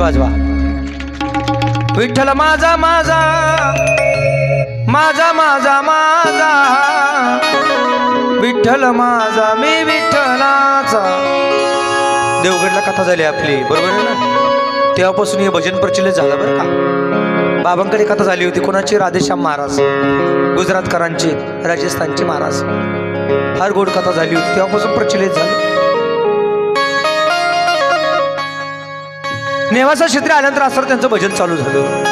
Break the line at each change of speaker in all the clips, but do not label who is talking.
वाजवा. विठ्ठल माझा माझा माझा माझा माझा विठ्ठल माझा मी विठ्ठलाचा. देवगडला कथा झाली आपली, बरोबर आहे ना. तेव्हापासून हे भजन प्रचलित झालं बरं का. बाबांकडे कथा झाली होती कोणाची, राधेश्याम महाराज, गुजरातकरांचे, राजस्थानचे महाराज. फार गोड कथा झाली होती, तेव्हापासून प्रचलित झालं. नेवासा क्षेत्री आल्यानंतर असं त्यांचं भजन चालू झालं.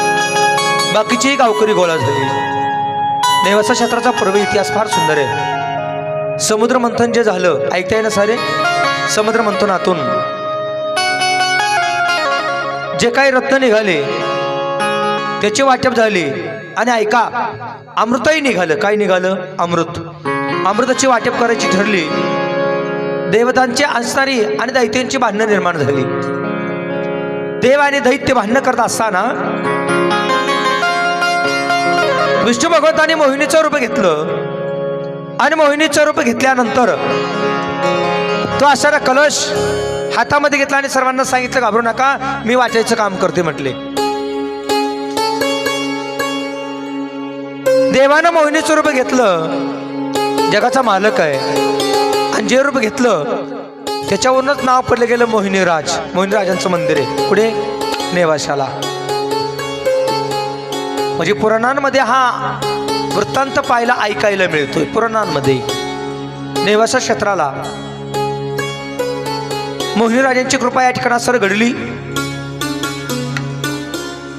बाकीचेही गावकरी गोळा झाले. नेवासा क्षेत्राचा पूर्व इतिहास फार सुंदर आहे. समुद्र मंथन जे झालं ऐकताय ना सारे. समुद्र मंथनातून जे काही रत्न निघाले त्याचे वाटप झाले. आणि ऐका, अमृतही निघालं. काय निघालं? अमृत. अमृताची वाटप करायची ठरली. देवतांची असणारी आणि दैत्यांची भांडणं निर्माण झाली. देव आणि दैत्य भांडणं करत असताना विष्णू भगवंतांनी मोहिनीचं रूप घेतलं. आणि मोहिनीचं रूप घेतल्यानंतर तो असा कलश हातामध्ये घेतला आणि सर्वांना सांगितलं, घाबरू नका, मी वाचायचं काम करते म्हटले. देवानं मोहिनीचं रूप घेतलं, जगाचा मालक आहे. आणि जे रूप घेतलं त्याच्यावरूनच नाव पडलं गेलं मोहिनीराज. मोहिनीराजांचं मंदिर आहे पुढे नेवाशाला. म्हणजे पुराणांमध्ये हा वृत्तांत पाहायला ऐकायला मिळतोय. पुराणांमध्ये नेवासा क्षेत्राला मोहिनीराजांची कृपा या ठिकाणी सर घडली.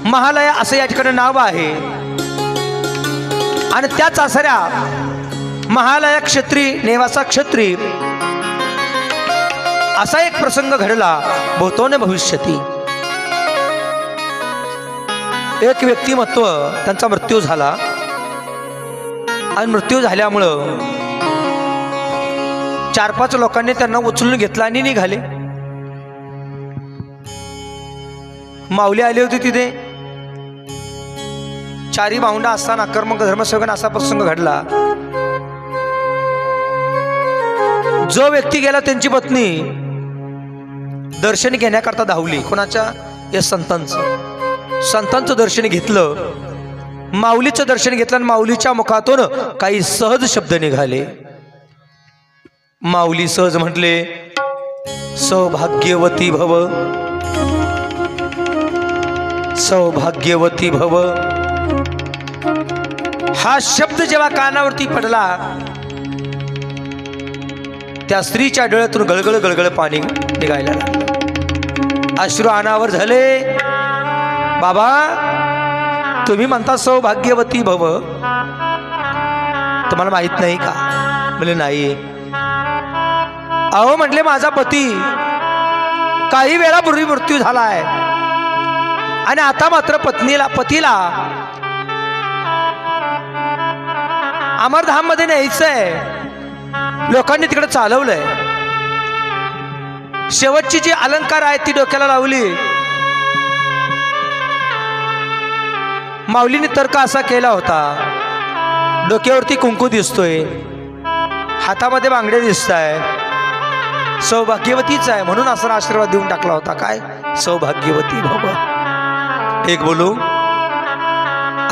महालया असं या ठिकाणी नाव आहे. आणि त्याच आसऱ्या महालया क्षेत्री, नेवासा क्षेत्री असा एक प्रसंग घडला. भूतो न भविष्यती. एक व्यक्तिमत्व त्यांचा मृत्यू झाला. आणि मृत्यू झाल्यामुळं 4-5 लोकांनी त्यांना उचलून घेतलं आणि निघाले. माऊली आले होते तिथे. 4 भावंड असताना कर्म धर्मसेवकांना असा प्रसंग घडला. जो व्यक्ती गेला त्यांची पत्नी दर्शन घेण्याकरता धावली. कोणाच्या? या संतांचं दर्शन घेतलं. माऊलीचं दर्शन घेतलं आणि माऊलीच्या मुखातून काही सहज शब्द निघाले. माऊली सहज म्हटले, सौभाग्यवती भव, सौभाग्यवती भव. हा शब्द जेव्हा कानावरती पडला त्या स्त्रीच्या डोळ्यातून गळगळ गळगळ पाणी निघायला लागलं. अश्रू अनावर झाले. बाबा तुम्ही म्हणता सौभाग्यवती भव, तुम्हाला माहित नाही का? म्हणजे नाही. अहो म्हटले, माझा पती काही वेळापूर्वी मृत्यू झालाय आणि आता मात्र पतीला अमरधाम मध्ये न्यायचंय. लोकांनी तिकडे चालवलंय. शेवटची जी अलंकार आहेत ती डोक्याला लावली. माऊलीने तर्क असा केला होता, डोक्यावरती कुंकू दिसतोय, हातामध्ये बांगडे दिसत आहे, सौभाग्यवतीच आहे, म्हणून असा आशीर्वाद देऊन टाकला होता. काय? सौभाग्यवती भव. एक बोलू,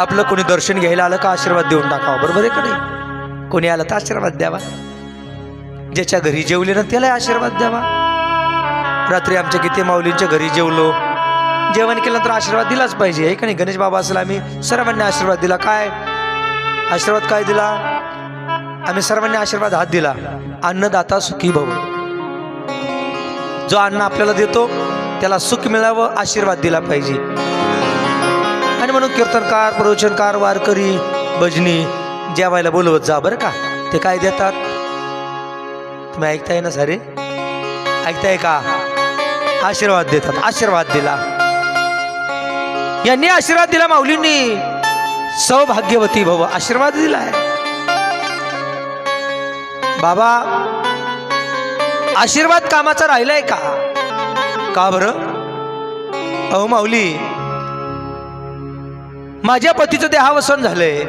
आपलं कोणी दर्शन घ्यायला आलं का आशीर्वाद देऊन टाकावं, बरोबर आहे का नाही? कोणी आलं तर आशीर्वाद द्यावा. ज्याच्या घरी जेवले ना त्याला आशीर्वाद द्यावा. रात्री आमच्या गीते माऊलींच्या घरी जेवलो, जेवण केलं तर आशीर्वाद दिलाच पाहिजे, आहे का नाही? गणेश बाबा असेल, आम्ही सर्वांनी आशीर्वाद दिला. काय आशीर्वाद काय दिला? आम्ही सर्वांनी आशीर्वाद हात दिला. अन्नदाता सुखी भव. जो अन्न आपल्याला देतो त्याला सुख मिळावं, आशीर्वाद दिला पाहिजे. आणि म्हणून कीर्तनकार, प्रवचनकार, वारकरी, भजनी जेवायला बोलवत जा बरं का. ते काय देतात तुम्ही ऐकताय ना सारे? ऐकताय का? आशीर्वाद देतात. आशीर्वाद दिला. यांनी आशीर्वाद दिला. माऊलींनी सौभाग्यवती भव आशीर्वाद दिलाय. बाबा आशीर्वाद कामाचा राहिलाय का? का बरं? अहो माऊली, माझ्या पतीचं देहावसन झालंय,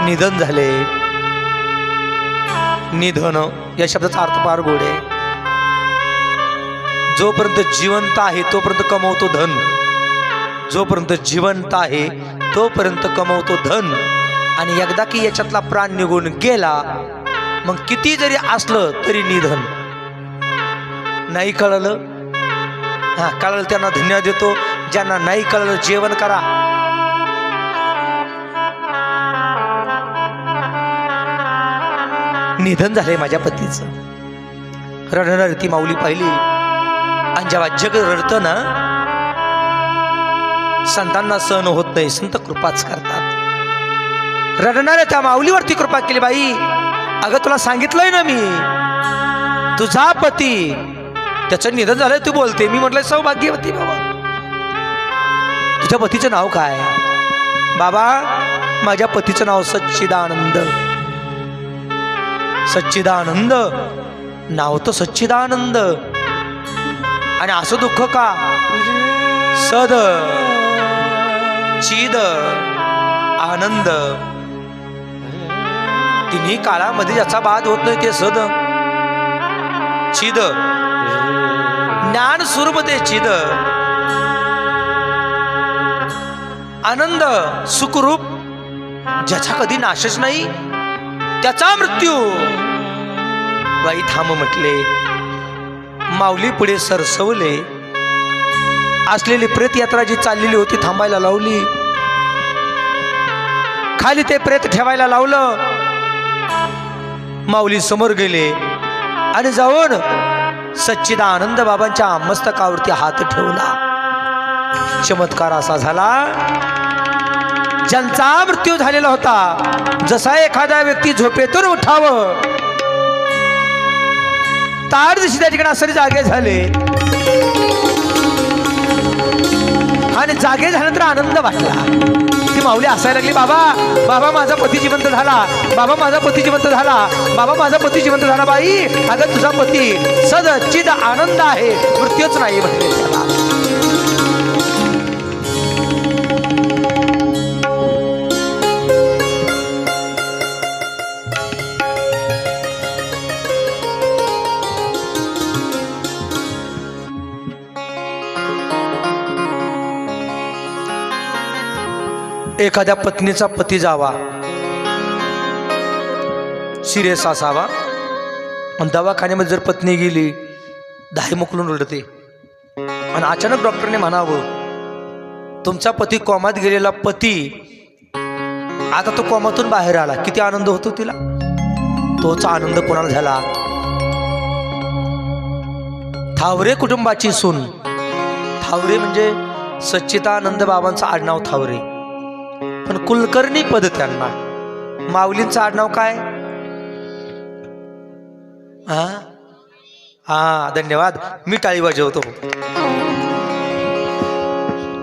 निधन झाले. निधन या शब्दाचा अर्थ फार गोड आहे. जोपर्यंत जिवंत आहे तोपर्यंत कमवतो धन, जोपर्यंत जिवंत आहे तोपर्यंत कमवतो धन, आणि एकदा की याच्यातला प्राण निघून गेला मग किती जरी असलं तरी निधन. नाही कळलं? हा, कळलं त्यांना धन्य देतो, ज्यांना नाही कळलं जेवण करा. निधन झालंय माझ्या पतीचं. रडणारी ती माऊली पाहिली, आणि जेव्हा जग रडतं ना, संतांना सहन होत नाही, संत कृपाच करतात. रडणाऱ्या त्या माऊलीवरती कृपा केली. बाई अगं तुला सांगितलंय ना मी, तुझा पती त्याचं निधन झालंय, तू बोलते. मी म्हटलंय सौभाग्यवती बाबा. तुझ्या पतीचं नाव काय? बाबा माझ्या पतीचं नाव सच्चिदानंद. सच्चिदानंद नाव तर सच्चिदानंद, आणि असं दुःख का? सद चिद आनंद, तिन्ही काळामध्ये ज्याचा बाध होत नाही ते सद चिद, ज्ञान स्वरूप ते चिद, आनंद सुखरूप, ज्याचा कधी नाशच नाही त्याचा मृत्यू. बाई थांब म्हटले. माऊली पुढे सरसवले. असलेली प्रेत यात्रा जी चाललेली होती थांबायला लावली. खाली ते प्रेत ठेवायला लावलं. माऊली समोर गेले आणि जाऊन सच्चिदानंद बाबांच्या मस्तकावरती हात ठेवला. चमत्कार असा झाला, ज्यांचा मृत्यू झालेला होता, जसा एखादा व्यक्ती झोपेतून उठावं तार दिवशी त्या ठिकाणी असं जागे झाले, आणि जागे झाल्यानंतर आनंद वाटला. ती माऊली हसायला लागली. बाबा बाबा माझा पती जिवंत झाला, बाबा माझा पती जिवंत झाला, बाबा माझा पती जिवंत झाला. बाई अगं तुझा पती सद चिद आनंद आहे, मृत्यूच नाही म्हटले त्याला. एखाद्या पत्नीचा पती जावा, सिरियस असावा, आणि दवाखान्यामध्ये जर पत्नी गेली दाही मोकलून रडते, आणि अचानक डॉक्टरने म्हणावं तुमचा पती कोमात गेलेला पती आता तो कोमातून बाहेर आला, किती आनंद होतो तिला. तोच आनंद कोणाला झाला? थावरे कुटुंबाची सून. थावरे म्हणजे सच्चिदानंद बाबांचं आडनाव थावरे, पण कुलकर्णी पद त्यांना. माऊलींचं आडनाव काय? हा हा धन्यवाद, मी टाळी वाजवतो.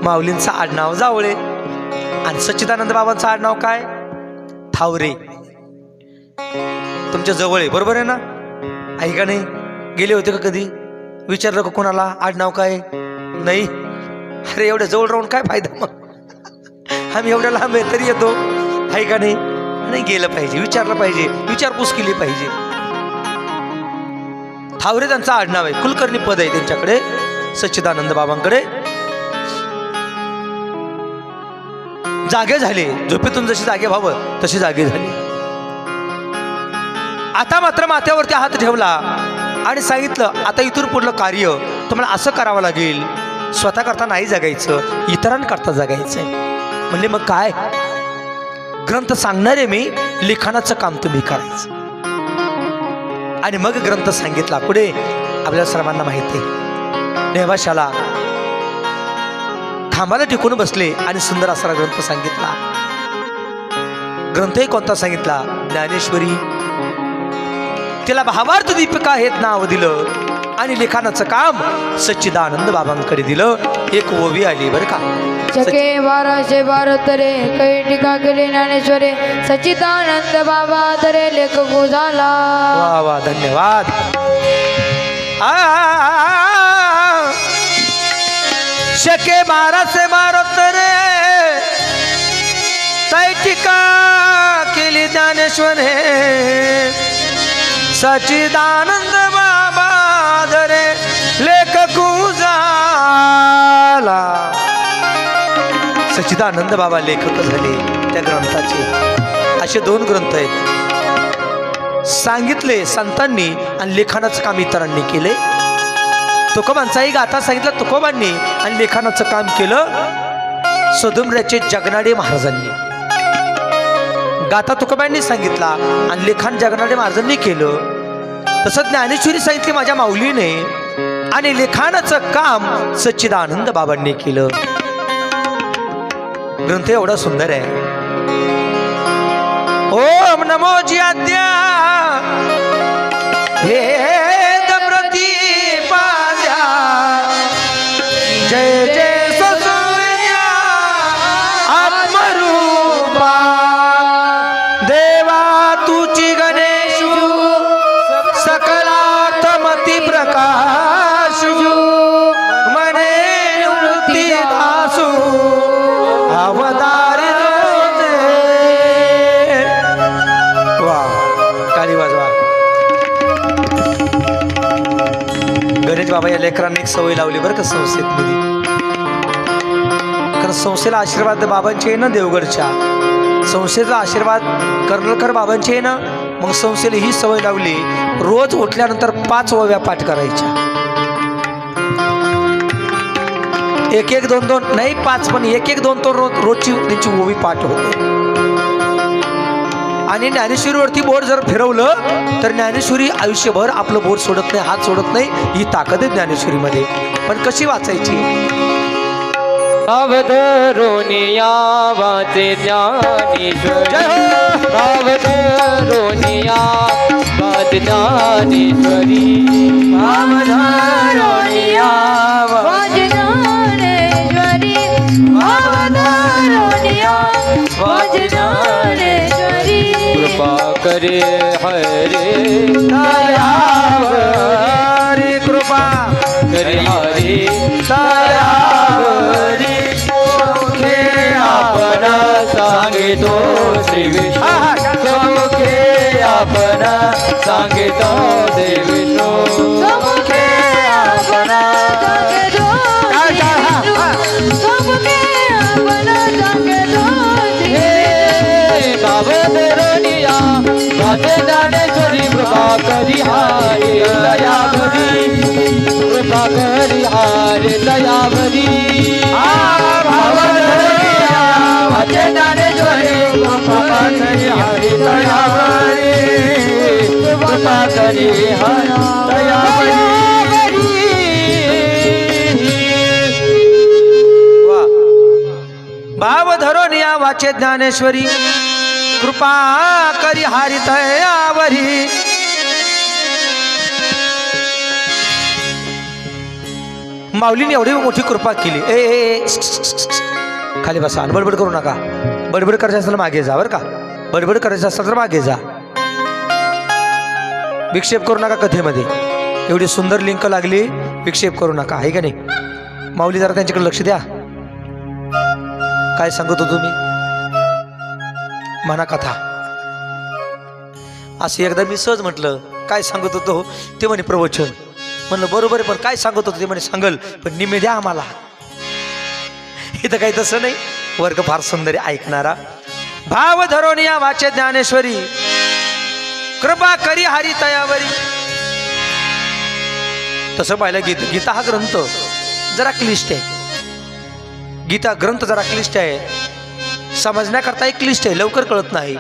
माऊलींचं आडनाव जावळे, आणि सच्चिदानंद बाबांचं आडनाव काय? थावरे. तुमच्या जवळ आहे, बरोबर आहे ना? आहे का नाही? गेले होते का कधी? विचारलं का कोणाला आडनाव काय? नाही. अरे एवढ्या जवळ राहून काय फायदा मग? आम्ही एवढ्या लांब आहे तरी येतो, आहे का नाही? नाही, गेलं पाहिजे, विचारलं पाहिजे, विचारपूस केली पाहिजे. थावरे त्यांचं आडनाव आहे, कुलकर्णी पद आहे त्यांच्याकडे, सच्चिदानंद बाबांकडे. जागे झाले, झोपेतून जशी जागे व्हावं तशी जागे झाले. आता मात्र माथ्यावरती हात ठेवला आणि सांगितलं आता इथून पुढलं कार्य तुम्हाला असं करावं लागेल, स्वतः करता नाही जगायचं, इतरांकरता जगायचंय. म्हणजे मग काय? ग्रंथ सांगणारे मी, लिखाणाचं काम तुम्ही करायचं. आणि मग ग्रंथ सांगितला. पुढे आपल्या सर्वांना माहिती आहे, नेवाशाला खांबाला टिकून बसले आणि सुंदर असा ग्रंथ सांगितला. ग्रंथही कोणता सांगितला? ज्ञानेश्वरी. तिला भावार्थ दीपिका हे नाव दिलं, आणि लिखाणाचं काम सच्चिदानंद बाबांकडे दिलं. एक ओवी आली बरं का.
चके 1212 तरे काही टीका केली ज्ञानेश्वरे, सच्चिदानंद बाबा तरे लेखक झाला.
वा वा धन्यवाद. शके 1212 तरे काही टीका केली ज्ञानेश्वरे, सच्चिदानंद बाबा धरे लेखक झाला. सच्चिदानंद बाबा लेखक झाले त्या ग्रंथाचे. असे 2 ग्रंथ आहेत. सांगितले संतांनी आणि लेखनाचं काम इतरांनी केले. तुकोबांचाही गाथा सांगितला तुकोबांनी आणि लेखनाचं काम केलं सदुमऱ्याचे जगनाडे महाराजांनी. गाथा तुकोबांनी सांगितला आणि लेखन जगनाडे महाराजांनी केलं. तसं ज्ञानेश्वरी सांगितली माझ्या माऊलीने आणि लेखनाचं काम सच्चिदानंद बाबांनी केलं. ग्रंथ एवढा सुंदर आहे. ओम नमो जी आद्या वेद प्रतिपाद्या जय जय ससूर्या आत्मरूपा देवा तुची गणेशु सकलार्थमती प्रकाशु मने वृत्ती दासु अवतारी वा काली वाजवा. गणेश बाबा या लेकरांनी एक सवय लावली बरं का संस्थेमध्ये. कारण संस्थेला आशीर्वाद बाबांचे आहे ना देवगडच्या. संस्थेचा आशीर्वाद कर्नलकर बाबांचे आहे ना. मग संस्थेला ही सवय लावली रोज उठल्यानंतर 5 ओव्या पाठ करायच्या. 1-1, 2-2 नाही 5 पण 1-1, 2-2 रोजची त्यांची ओवी पाठ होते. आणि ज्ञानेश्वरीवरती बोट जर फिरवलं तर ज्ञानेश्वरी आयुष्यभर आपलं बोट सोडत नाही, हात सोडत नाही. ही ताकद आहे ज्ञानेश्वरीमध्ये. पण कशी वाचायची?
अवधरोनिया वाचे ज्ञानेश्वरी. अवधरोनिया वाचे ज्ञानेश्वरी.
अवधरोनिया वाचे ज्ञानेश्वरी. अवधरोनिया वाचे ज्ञानेश्वरी.
कृपा करे हरे
दयावरी कृपा
करे हरे
दयावरी सौखे
आपण सांगितो श्री विष्णू. सौखे आपण सांगितो श्री विष्णू.
समुखे आपण सांगतो समुखे आपण सांगतो.
अवधरोनिया वाचे ज्ञानेश्वरी. कृपा करी हारे दयावरी. कृपा करी हारे दयावरी. अवधरोनिया वाचे ज्ञानेश्वरी. कृपा करी हारे दयावरी. कृपा करी हारे दयावरी.
भाव धरून या वाचे ज्ञानेश्वरी. कृपा करी हारी तयावरी. माऊलीने एवढी मोठी कृपा केली. ए खाली बसा आणि बडबड करू नका. बडबड करायचं असेल मागे जा बरं का. बडबड करायचं असेल तर मागे जा. विक्षेप करू नका कथेमध्ये. एवढी सुंदर लिंक लागली विक्षेप करू नका आहे का नाही. माऊली जरा त्यांच्याकडे लक्ष द्या. काय सांगत होतो मी? म्हणा कथा. असं एकदा मी सहज म्हटलं काय सांगत होतो ते म्हणे प्रवचन. म्हणलं बरोबर आहे पण काय सांगत होतो ते म्हणे सांगल पण निम्मे द्या आम्हाला. इथं काही तसं नाही. वर्ग फार सुंदर ऐकणारा. भाव धरून या वाचे ज्ञानेश्वरी. कृपा करी हरी तयावरी. तसं पाहिलं गीता हा ग्रंथ जरा क्लिष्ट आहे. गीता ग्रंथ जरा क्लिष्ट आहे. समजण्याकरता एक क्लिष्ट आहे. लवकर कळत नाही.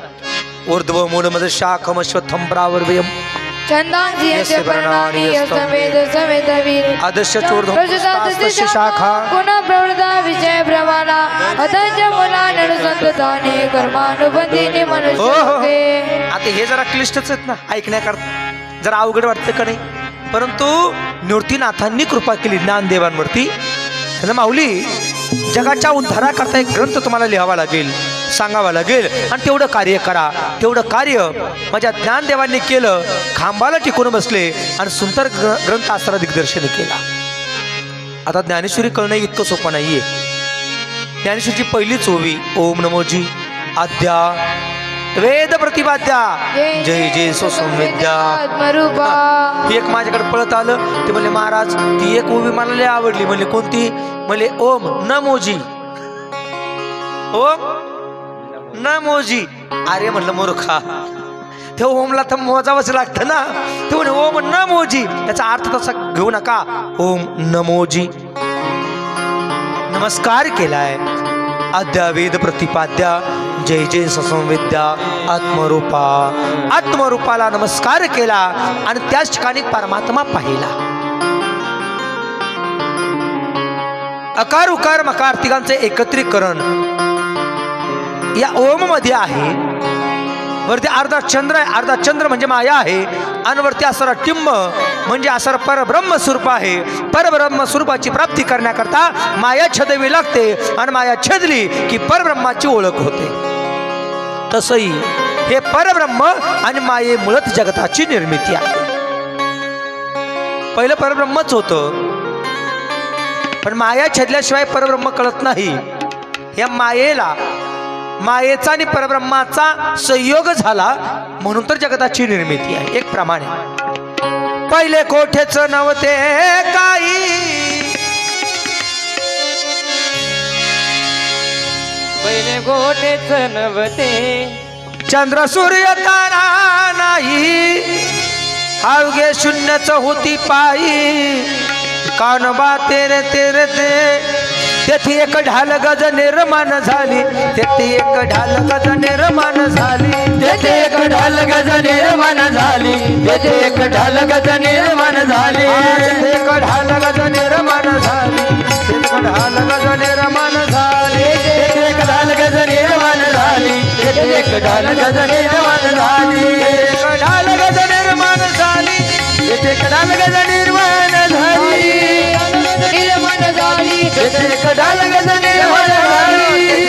ऊर्ध्व मूलमध्ये शाखम अश्वत्थम प्रावर्भयम
छंदांसी यस्य पर्णानि यस्तमेद समेतवीर.
आदर्श चोर्धस्य शाखा
पुनः प्रवृत्ता विजय प्रमाणा. अथच मुलानुसंतताने कर्मानुबंधीने मनुष्य.
आता हे जरा क्लिष्टच आहेत ना ऐकण्याकरता. जरा अवघड वाटतं का नाही. परंतु निवृत्तीनाथांनी कृपा केली ज्ञानदेवांवरती. त्यांना माऊली जगाच्या उद्धाराकरता एक ग्रंथ तुम्हाला लिहावा लागेल, सांगावा लागेल आणि तेवढं कार्य करा. तेवढं कार्य माझ्या ज्ञानदेवांनी केलं. खांबाला टिकून बसले आणि सुंदर ग्रंथ आसरा दिग्दर्शन केला. आता ज्ञानेश्वरी कळणं इतकं सोपं नाहीये. ज्ञानेश्वरीची पहिलीच ओवी ओम नमोजी आद्या वेद प्रतिपाद्या जय जय सुसंविद्या.
आत्मरूपा
एक माझ्याकडे पळत आलं ते म्हणले महाराज ती एक उभी मला लय आवडली. म्हणले कोणती? म्हणले ओम नमोजी. ओम नमोजी. अरे म्हणलं मूर्खा ते ओमला तर मोजावंच लागतं ना. ते म्हणे ओम नमोजी याचा अर्थ तसा घेऊ नका. ओम नमोजी नमस्कार केलाय. अद्या वेद प्रतिपाद्या जय जय ससंविद्या आत्मरूपा. आत्मरूपाला नमस्कार केला आणि त्याच ठिकाणी परमात्मा पाहिला. अकार उकार मकार तिघांचे एकत्रीकरण या ओम मध्ये आहे. वरती अर्धा चंद्र आहे. अर्धा चंद्र म्हणजे माया आहे आणि वरती असणारा टिंब म्हणजे असणारा परब्रह्म स्वरूप आहे. परब्रह्म स्वरूपाची प्राप्ती करण्याकरता माया छेदावी लागते आणि माया छेदली की परब्रह्माची ओळख होते. तसंही हे परब्रह्म आणि मायेमुळेच जगताची निर्मिती आहे. पहिलं परब्रह्मच होतं पण माया छेदल्याशिवाय परब्रह्म कळत नाही. या मायेचा आणि परब्रह्माचा संयोग झाला म्हणून तर जगताची निर्मिती आहे. एक प्रमाणे पहिले कोठेच नव्हते काही
पहिले गोटेच नव्हते
चंद्र सूर्य तारा नाही अवघे शून्यच होती पायी कानबा तेरे तेरे ते तेथे एक ढाल गज निर्माण झाली. तेथे एक ढाल गज निर्माण झाली.
तेथे एक ढाल गज निर्माण झाली. तेथे एक ढाल गज निर्माण झाली.
तेथे एक ढाल गज निर्माण झाली. तेथे ढाल गज निर्माण झाली.
तेथे एक ढाल गज निर्माण झाली. तेथे एक ढाल गज निर्माण झाली.
एक ढाल गज निर्माण झाली.
तेथे एक ढाल गज निर्माण झाली.
निर्माण झाली.
तेथे एक ढाल गज निर्माण झाली.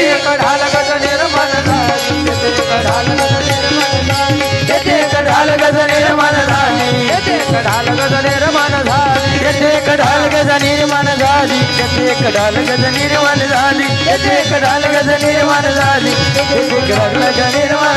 एक ढाल गज निर्माण झाली. एक ढाल गज निर्माण झाली.
तेथे एक ढाल गज निर्माण झाली.
एक ढाल गज निर्माण झाली.
तेथे एक ढाल गज निर्माण झाली. तेथे एक ढाल गज निर्माण झाली. तेथे एक ढाल गज निर्माण झाली. तेथे एक ढाल गज निर्माण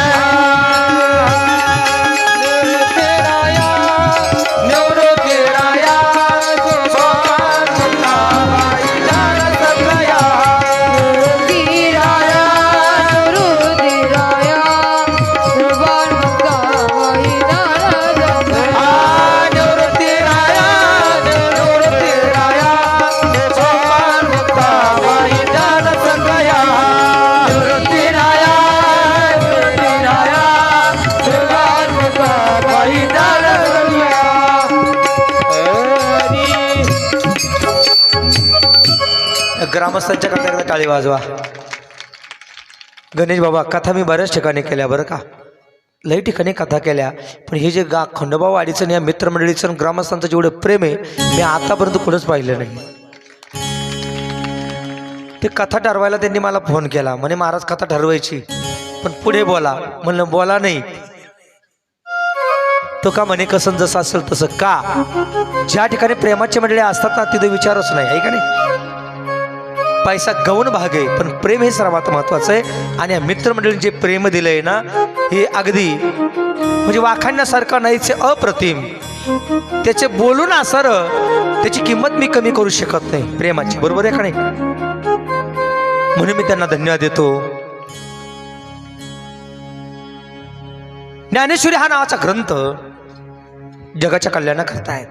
ग्रामस्थांच्या करता एकदा टाळी वाजवा. गणेश बाबा कथा मी बऱ्याच ठिकाणी केल्या बरं का. लई ठिकाणी कथा केल्या पण हे जे खंडोबा वाडीचं आणि या मित्रमंडळीचं आणि ग्रामस्थांचं जेवढं प्रेम आहे मी आतापर्यंत कुठंच पाहिलं नाही. ते कथा ठरवायला त्यांनी मला फोन केला. म्हणे महाराज कथा ठरवायची पण पुढे बोला. म्हणलं बोला नाही तो का म्हणे कसं जसं असेल तसं का. ज्या ठिकाणी प्रेमाचे मंडळी असतात ना तिथे विचारच नाही आहे का नाही. पैसा गौण भाग आहे पण प्रेम हे सर्वात महत्वाचं आहे. आणि या मित्रमंडळीने जे प्रेम दिलंय ना हे अगदी म्हणजे वाखाणण्यासारखं नाहीच अप्रतिम. त्याचे बोलून असर त्याची किंमत मी कमी करू शकत नाही प्रेमाची. बरोबर आहे का नाही. म्हणून मी त्यांना धन्यवाद देतो. ज्ञानेश्वरी हा नावाचा ग्रंथ जगाच्या कल्याणाकरता आहे.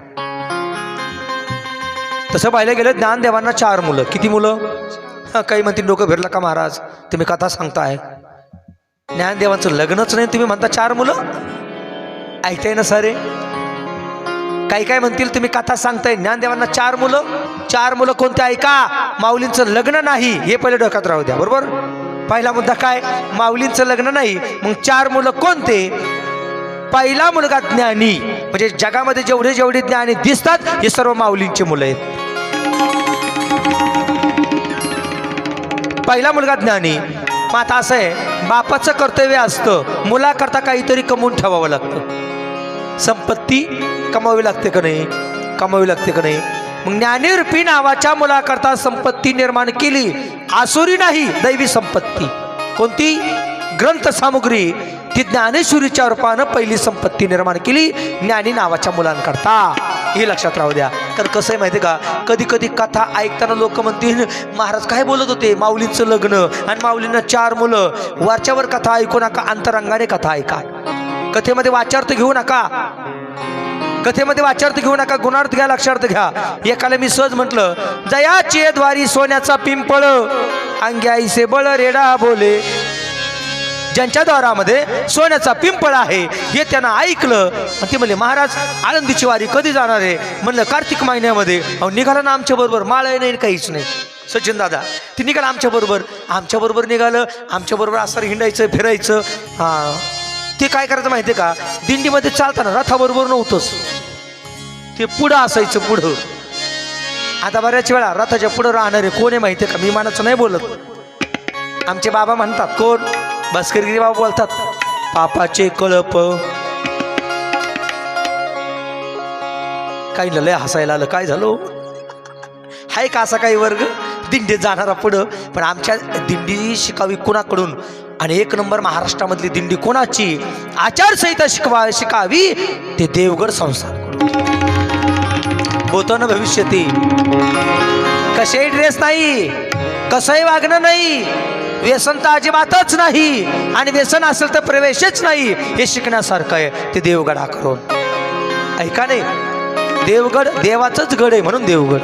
तसं पाहिलं गेलं ज्ञानदेवांना 4 मुलं. किती मुलं? काही म्हणतील डोकं फिरलं का महाराज तुम्ही कथा सांगताय. ज्ञानदेवांचं लग्नच नाही तुम्ही म्हणता 4 मुलं. ऐकताय ना सारे. काही काय म्हणतील तुम्ही कथा सांगताय ज्ञानदेवांना 4 मुलं. 4 मुलं कोणते ऐका. माऊलींचं लग्न नाही हे पहिले डोक्यात राहू द्या. बरोबर. पहिला मुद्दा काय माऊलींचं लग्न नाही मग 4 मुलं कोणते. पहिला मुलगा ज्ञानी म्हणजे जगामध्ये जेवढे जेवढे ज्ञानी दिसतात हे सर्व माऊलींची मुलं आहेत. पहिला मुलगा ज्ञानी. मग आता असं आहे बापाचं कर्तव्य असतं मुलाकरता काहीतरी कमवून ठेवावं लागतं. संपत्ती कमावी लागते का नाही. कमावी लागते का नाही. मग ज्ञानीरूपी नावाच्या मुलाकरता संपत्ती निर्माण केली. आसुरी नाही दैवी संपत्ती. कोणती? ग्रंथ सामुग्री. ती ज्ञानेश्वरीच्या रूपानं पहिली संपत्ती निर्माण केली ज्ञानी नावाच्या मुलांकरता. हे लक्षात राहू द्या. तर कसं आहे माहिती आहे का, कधी कधी कथा ऐकताना लोक म्हणतील महाराज काय बोलत होते, माऊलींचं लग्न आणि माऊलींना 4 मुलं. वरच्यावर कथा ऐकू नका, अंतरंगाने कथा ऐका. कथेमध्ये वाचार्थ घेऊ नका, कथेमध्ये वाचार्थ घेऊ नका, गुणार्थ घ्या, लक्षार्थ घ्या. एकाला मी सहज म्हटलं, जयाचे द्वारी सोन्याचा पिंपळ, अंग्याईसे बळ रेडा बोले. ज्यांच्या द्वारामध्ये सोन्याचा पिंपळ आहे हे त्यांना ऐकलं आणि ते म्हणले महाराज आळंदीची वारी कधी जाणार आहे. म्हणलं कार्तिक महिन्यामध्ये. अहो निघाला ना आमच्या बरोबर, माळ नाही काहीच नाही. सचिन दादा ते निघालं आमच्याबरोबर निघालं, आमच्याबरोबर असं हिंडायचं फिरायचं. हां ते काय करायचं माहिती आहे का, दिंडीमध्ये चालताना रथाबरोबर नव्हतंच, ते पुढं असायचं पुढं. आता बऱ्याच वेळा रथाच्या पुढं राहणारे कोण आहे माहिती आहे का, मी मानाचं नाही बोलत, आमचे बाबा म्हणतात, कोण भास्करगिरी बाबा बोलतात, पापाचे कळप. काही लय हसायला आलं, काय झालं हाय का असा काही वर्ग दिंडीत जाणारा पुढं. पण आमच्या दिंडी शिकावी कोणाकडून, आणि 1 नंबर महाराष्ट्रामधली दिंडी कोणाची, आचारसंहिता शिकावी ते देवगड संस्थानकडून. बोतन भविष्यती. कसेही ड्रेस नाही, कसंही वागणं नाही, व्यसन तर अजिबातच नाही, आणि व्यसन असेल तर प्रवेशच नाही. हे शिकण्यासारखं आहे ते देवगडाकडून. ऐका नाही, देवगड देवाचंच गड आहे म्हणून देवगड.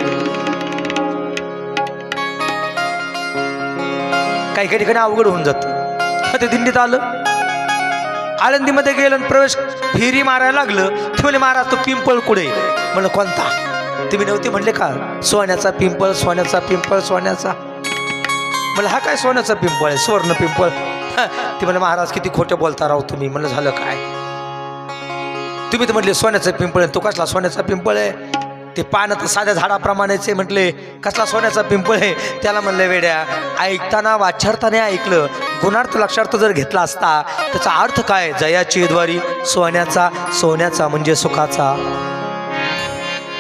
काही काही ठिकाणी अवघड होऊन जातं. ते दिंडीत आलं, आळंदीमध्ये गेलं, प्रवेश फेरी मारायला लागलं. ते म्हणले महाराज तो पिंपळ कुठे. म्हणलं कोणता. तुम्ही नव्हते म्हणले का, सोन्याचा पिंपळ, सोन्याचा पिंपळ, सोन्याचा. म्हणलं हा काय सोन्याचा पिंपळ आहे, सुवर्ण पिंपळ. ते म्हणले महाराज किती खोटं बोलता राव तुम्ही. म्हणलं झालं काय, तुम्ही तर म्हटले सोन्याचा पिंपळ आहे, तो कसला सोन्याचा पिंपळ आहे, ते पानं तर साध्या झाडाप्रमाणेच. म्हटले कसला सोन्याचा पिंपळ आहे. त्याला म्हणलं वेड्या, ऐकताना वाचार्थाने ऐकलं, गुणार्थ लक्षार्थ जर घेतला असता त्याचा अर्थ काय, जयाची द्वारी सोन्याचा, सोन्याचा म्हणजे सुखाचा.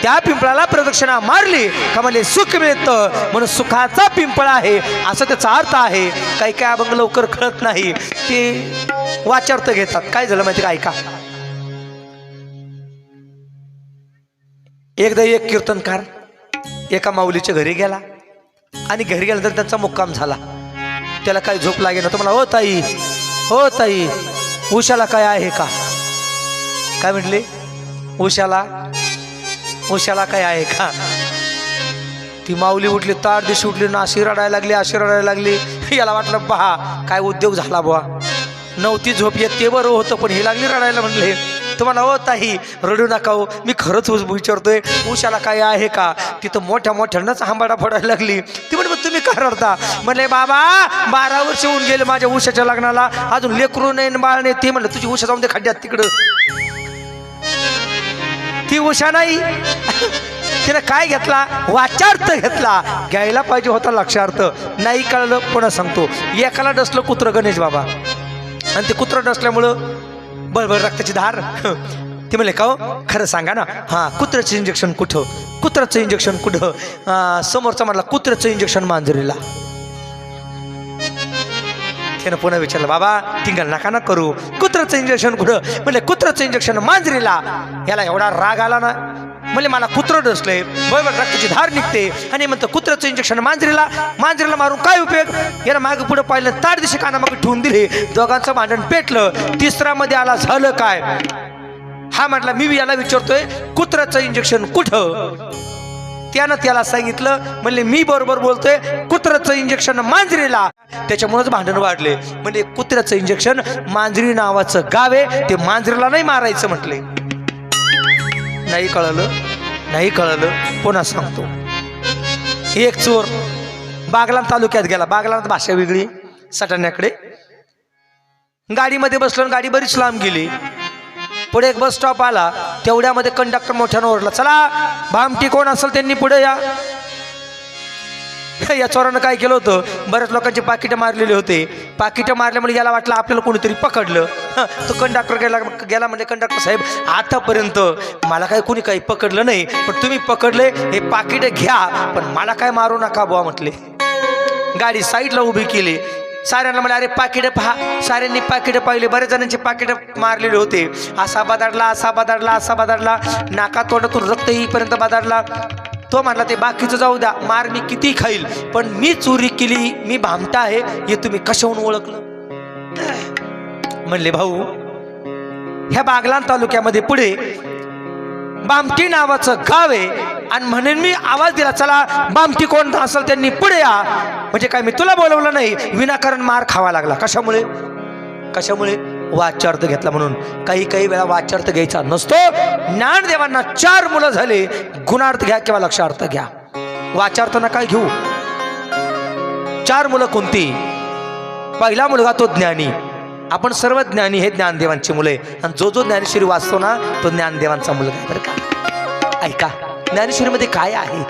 त्या पिंपळाला प्रदक्षिणा मारली का म्हणजे सुख मिळतं, म्हणून सुखाचा पिंपळ आहे असं त्याचा अर्थ आहे. काही काय अभंग लवकर कळत नाही, ते वाचार्थ घेतात. काय झालं माहिती का, ऐका. एकदा एक कीर्तनकार एका माऊलीच्या घरी गेला, आणि घरी गेल्यानंतर त्यांचा मुक्काम झाला. त्याला काही झोप लागेल ना, तुम्हाला हो ताई उशाला काय आहे का. काय म्हटले, उशाला काय आहे का. ती माऊली उठली, ताड दिवशी उठली ना, अशी रडायला लागली. याला वाटलं पहा काय उद्योग झाला बुवा, नव्हती झोप येत ते बरं होतं, पण ही लागली रडायला. म्हणले तुम्हाला हो ताई रडू नका हो, मी खरंच विचारतोय उशाला काय आहे का. तिथं मोठ्यानंच हांबाडा फोडायला लागली. ती म्हणे तुम्ही का रडता. म्हणले बाबा 12 वर्ष होऊन गेले माझ्या उशाच्या लग्नाला, अजून लेकरू नाही बाळ नाही. ते म्हणलं तुझी उशा जाऊन दे खड्ड्यात तिकडं. ती उषा नाही, तिने काय घेतला, वाचार्थ घेतला. घ्यायला पाहिजे होता लक्षार्थ. नाही कळलं पुन्हा सांगतो. एकाला डसलं कुत्रं गणेश बाबा, आणि ते कुत्रं डसल्यामुळं बळबळ रक्ताची धार. ते म्हणले का हो खरं सांगा ना. हां कुत्र्याचं इंजेक्शन कुठं. समोरचा म्हटला कुत्र्याचं इंजेक्शन मांजरीला. त्यानं पुन्हा विचारलं बाबा टिंगल नका ना करू, कुत्र्याचं इंजेक्शन कुठं. म्हणले कुत्र्याचं इंजेक्शन मांजरीला. याला एवढा राग आला ना, म्हणजे मला कुत्रं डसलंय, बरोबर रक्ताची धार निघते, आणि म्हणतं कुत्र्याचं इंजेक्शन मांजरीला मारून काय उपयोग. याला मागे पुढे पाहिलं, ताड दिवशी कानामागे ठेवून दिले. दोघांचं भांडण पेटलं. तिसऱ्यामध्ये आला, झालं काय. हा म्हटला मी याला विचारतोय कुत्र्याचं इंजेक्शन कुठं. त्यानं त्याला सांगितलं, म्हणले मी बरोबर बोलतोय, कुत्र्याचं इंजेक्शन मांजरीला. त्याच्यामुळेच भांडण वाढले. म्हणजे कुत्र्याचं इंजेक्शन मांजरी नावाचं गाव आहे, ते मांजरीला नाही मारायचं म्हटले. नाही कळलं पुन्हा सांगतो. एक चोर बागलाण तालुक्यात गेला. बागलाण भाषा वेगळी, सटाण्याकडे. गाडीमध्ये बसलो, गाडी बरीच लांब गेली. पुढे एक बस स्टॉप आला, तेवढ्यामध्ये कंडक्टर मोठ्यानं ओरडला, चला भामटी कोण असेल त्यांनी पुढे या. या चोरानं काय केलं होतं, बऱ्याच लोकांची पाकिटं मारलेली होते. पाकिटं मारल्यामुळे याला वाटलं आपल्याला कोणीतरी पकडलं. तो कंडक्टर गेला म्हणजे कंडक्टर साहेब आतापर्यंत मला काय कोणी काही पकडलं नाही, पण तुम्ही पकडले, हे पाकिटं घ्या, पण मला काय मारू नका बुवा म्हटले. गाडी साईडला उभी केली. साऱ्यांना मला अरे पाकिटं पहा. साऱ्यांनी पाकिटं पाहिले, बरेच जणांचे पाकिटं मारलेले होते. असा बदाडला, असा बदाडला, असा बदाडला, नाका तोंडातून रक्त येईपर्यंत बदाडला. तो म्हणला ते बाकीचं जाऊ द्या, मार मी किती खाईल, पण मी चोरी केली, मी भामटा आहे हे तुम्ही कशाहून ओळखलं? म्हणले भाऊ, ह्या बागलाण तालुक्यामध्ये पुढे बामटी नावाचं गाव आहे आणि म्हणून मी आवाज दिला, चला बामटी कोण असेल त्यांनी पुढे या. म्हणजे काय मी तुला बोलवलं नाही, विनाकारण मार खावा लागला. कशामुळे? कशामुळे? वाच्यार्थ घेतला म्हणून. काही काही वेळा वाच्यार्थ घ्यायचा नसतो. ज्ञानदेवांना 4 मुलं झाले, गुणार्थ घ्या किंवा लक्षार्थ घ्या, वाच्यार्थ नका घेऊ. 4 मुलं कोणती? पहिला मुलगा तो ज्ञानी. आपण सर्व ज्ञानी हे ज्ञानदेवांची मुलं आहे आणि जो जो ज्ञानेश्वरी वाचतो ना तो ज्ञानदेवांचा मुलगा आहे बरं का. ऐका, ज्ञानेश्वरीमध्ये काय आहे?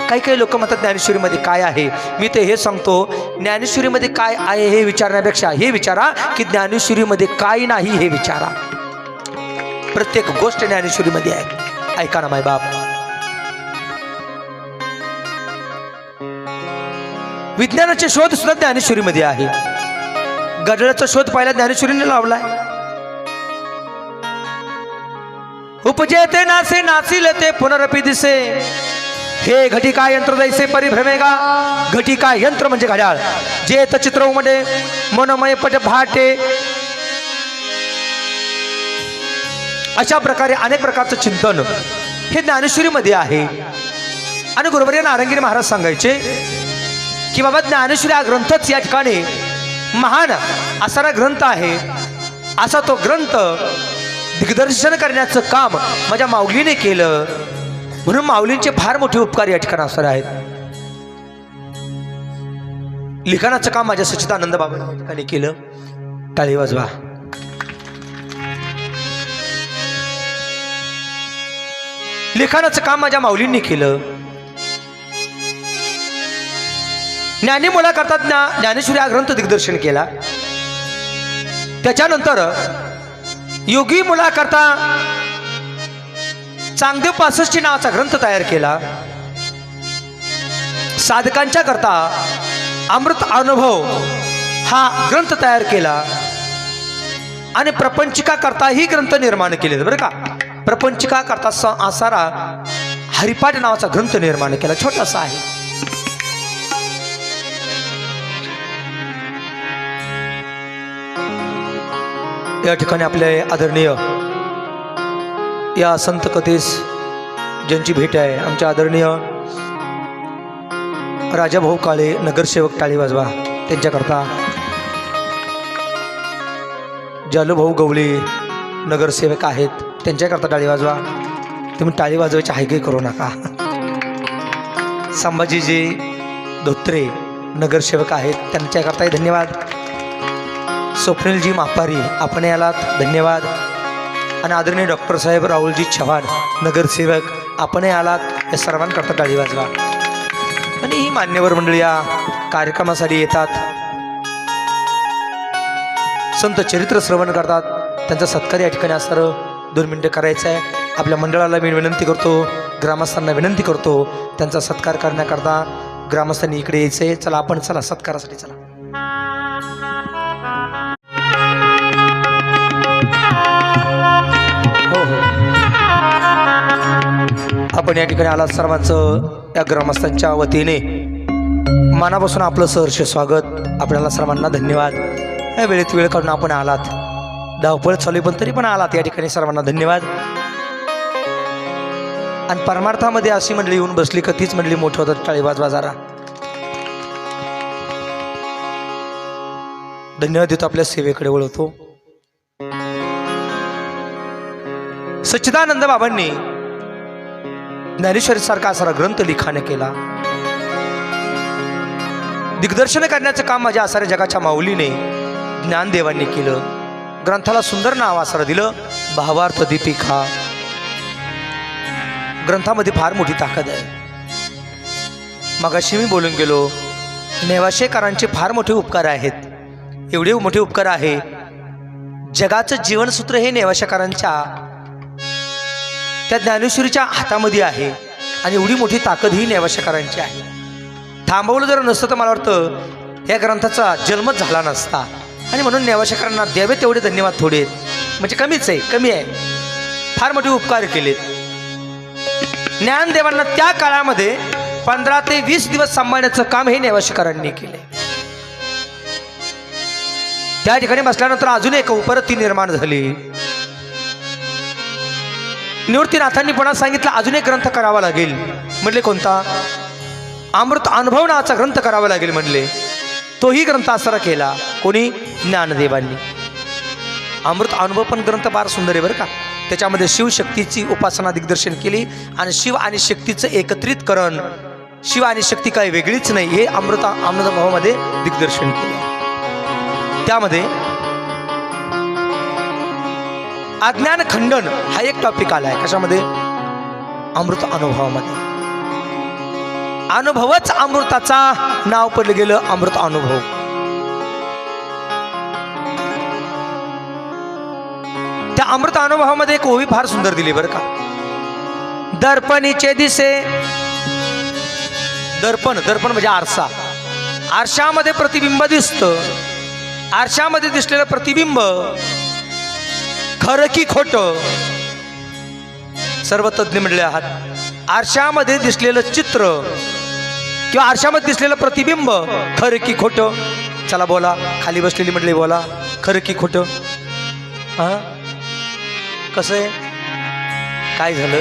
काही काही लोक म्हणतात ज्ञानेश्वरीमध्ये काय आहे. मी ते हे सांगतो, ज्ञानेश्वरीमध्ये काय आहे हे विचारण्यापेक्षा हे विचारा की ज्ञानेश्वरीमध्ये काय नाही हे विचारा. प्रत्येक गोष्ट ज्ञानेश्वरीमध्ये आहे. ऐका ना मायबाप, विज्ञानाचे शोध सुद्धा ज्ञानेश्वरीमध्ये आहे. गडळाचा शोध पहिला ज्ञानेश्वरीने लावलाय. उपजे ते नासे नासिले ते पुनरपी दिसे, हे घटिका यंत्र दैसे परिभ्रमेगा. घटिका यंत्र म्हणजे घड्याळ. जे चित्र उमटे मनोमय पट भाटे. अशा प्रकारे अनेक प्रकारचं चिंतन हे ज्ञानेश्वरीमध्ये आहे. आणि गुरुवर्य नारंगी महाराज सांगायचे की बाबा ज्ञानेश्वरी हा ग्रंथच या ठिकाणी महान असा ग्रंथ आहे. असा तो ग्रंथ दिग्दर्शन करण्याचं काम माझ्या माऊलीने केलं, म्हणून माऊलींचे फार मोठे उपकार या ठिकाणी असणार आहेत. लिखाणाचं काम माझ्या सच्चिदानंद बाबांनी या ठिकाणी केलं. टाळी वाजवा. लिखाणाचं काम माझ्या माऊलींनी केलं. ज्ञानी मुला करता ज्ञानेश्वरी हा ग्रंथ दिग्दर्शन केला. त्याच्यानंतर योगी मुला करता चांगदेव 65 नावाचा ग्रंथ तयार केला. साधकांच्या करता अमृत अनुभव हा ग्रंथ तयार केला. आणि प्रपंचिका करता ही ग्रंथ निर्माण केले बरं का. प्रपंचिका करता आसारा हरिपाठ नावाचा ग्रंथ निर्माण केला, छोटासा आहे. या ठिकाणी आपले आदरणीय या संत कथेस ज्यांची भेट आहे, आमच्या आदरणीय राजाभाऊ काळे नगरसेवक, टाळी वाजवा त्यांच्याकरता. जालूभाऊ गवळी नगरसेवक आहेत, त्यांच्याकरता टाळी वाजवा. तुम्ही टाळी वाजवायची हायगई करू नका. संभाजीजी धोत्रे नगरसेवक आहेत, त्यांच्याकरताही धन्यवाद. स्वप्नीलजी मापारी आपण यालात, धन्यवाद. आणि आदरणीय डॉक्टर साहेब राहुलजी चव्हाण नगरसेवक आपण आलात, या सर्वांकरता टाळी वाजवा. आणि ही मान्यवर मंडळी या कार्यक्रमासाठी येतात, संत चरित्र श्रवण करतात, त्यांचा सत्कार या ठिकाणी असणारं 2 मिनिटं करायचं आहे. आपल्या मंडळाला मी विनंती करतो, ग्रामस्थांना विनंती करतो, त्यांचा सत्कार करण्याकरता ग्रामस्थांनी इकडे यायचं आहे. चला आपण चला सत्कारासाठी चला. आपण या ठिकाणी आलात, सर्वांचं या ग्रामस्थांच्या वतीने मनापासून आपलं सहर्ष स्वागत. आपल्याला सर्वांना धन्यवाद. या वेळेत वेळ काढून आपण आलात, धावपळ चालू पण तरी पण आलात, या ठिकाणी सर्वांना धन्यवाद. आणि परमार्थामध्ये अशी मंडळी येऊन बसली का तीच मंडळी मोठी होतात. टाळी वाजवा जरा. धन्यवाद देतो, आपल्या सेवेकडे वळवतो. सच्चिदानंद बाबांनी ज्ञानेश्वरी सारखा असा ग्रंथ लिखाण केला. दिग्दर्शन करण्याचं काम माझ्या आसाऱ्या जगाच्या माऊलीने ज्ञानदेवांनी केलं. ग्रंथाला सुंदर नाव आसारं दिलं, भावार्थ दीपिका. ग्रंथामध्ये फार मोठी ताकद आहे. मगाशी मी बोलून गेलो, नेवाशेकरांचे फार मोठे उपकार आहेत. एवढे मोठे उपकार आहे, जगाचं जीवनसूत्र हे नेवाशेकरांच्या त्या ज्ञानेश्वरीच्या हातामध्ये आहे. आणि एवढी मोठी ताकद ही नेवाशेकरांची आहे. थांबवलं जर नसतं तर मला वाटतं या ग्रंथाचा जन्मच झाला नसता. आणि म्हणून नेवासेकरांना द्यावे तेवढे धन्यवाद थोडे आहेत, म्हणजे कमीच आहे, कमी आहे. फार मोठे उपकार केलेत. ज्ञानदेवांना त्या काळामध्ये 15 ते 20 दिवस सांभाळण्याचं काम हे नेवासेकरांनी केले. त्या ठिकाणी बसल्यानंतर अजून एक उपरती निर्माण झाली. निवृत्तीनाथांनी पुन्हा सांगितलं अजून एक ग्रंथ करावा लागेल. म्हणले कोणता? अमृत अनुभव नावाचा ग्रंथ करावा लागेल म्हणले. तोही ग्रंथ आसरा केला. कोणी? ज्ञानदेवांनी. अमृत अनुभव पण ग्रंथ फार सुंदर आहे बरं का. त्याच्यामध्ये शिवशक्तीची उपासना दिग्दर्शन केली आणि शिव आणि शक्तीचं एकत्रितकरण, शिव आणि शक्ती काही वेगळीच नाही हे अमृत अनुभवामध्ये दिग्दर्शन केले. त्यामध्ये अज्ञान खंडन हा एक टॉपिक आला आहे. कशामध्ये? अमृत अनुभवामध्ये. अनुभवच अमृताचा नाव पडलं गेलं, अमृत अनुभव. त्या अमृत अनुभवामध्ये एक ओवी फार सुंदर दिली बरं का. दर्पणीचे दिसे. दर्पण म्हणजे आरसा. आरशामध्ये प्रतिबिंब दिसतं. आरशामध्ये दिसलेलं प्रतिबिंब खरं की खोटं? सर्व तज्ञ म्हणले आहात. आरशामध्ये दिसलेलं चित्र किंवा आरशामध्ये दिसलेलं प्रतिबिंब खरं की खोटं? चला बोला. खाली बसलेली म्हटले बोला, खरं की खोटं? हा, कसं आहे? काय झालं?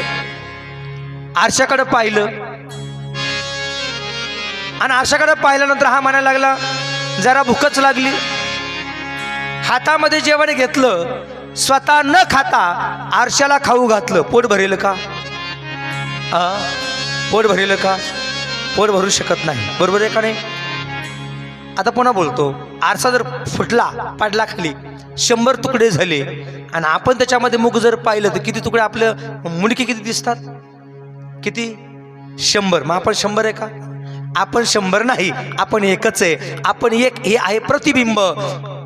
आरशाकडे पाहिलं आणि आरशाकडे पाहिल्यानंतर हा म्हणायला लागला जरा भूकच लागली. हातामध्ये जेवण घेतलं, स्वतः न खाता आरशाला खाऊ घातलं. पोट भरेल का? पोट भरेल का? पोट भरू शकत नाही. बरोबर आहे का नाही? आता पुन्हा बोलतो. आरसा जर फुटला, पडला खाली, 100 तुकडे झाले आणि आपण त्याच्यामध्ये मुग जर पाहिलं तर किती तुकडे? आपलं मुंडके किती दिसतात? किती? 100. मग आपण 100 आहे का? आपण 100 नाही, आपण एकच आहे. आपण एक हे आहे प्रतिबिंब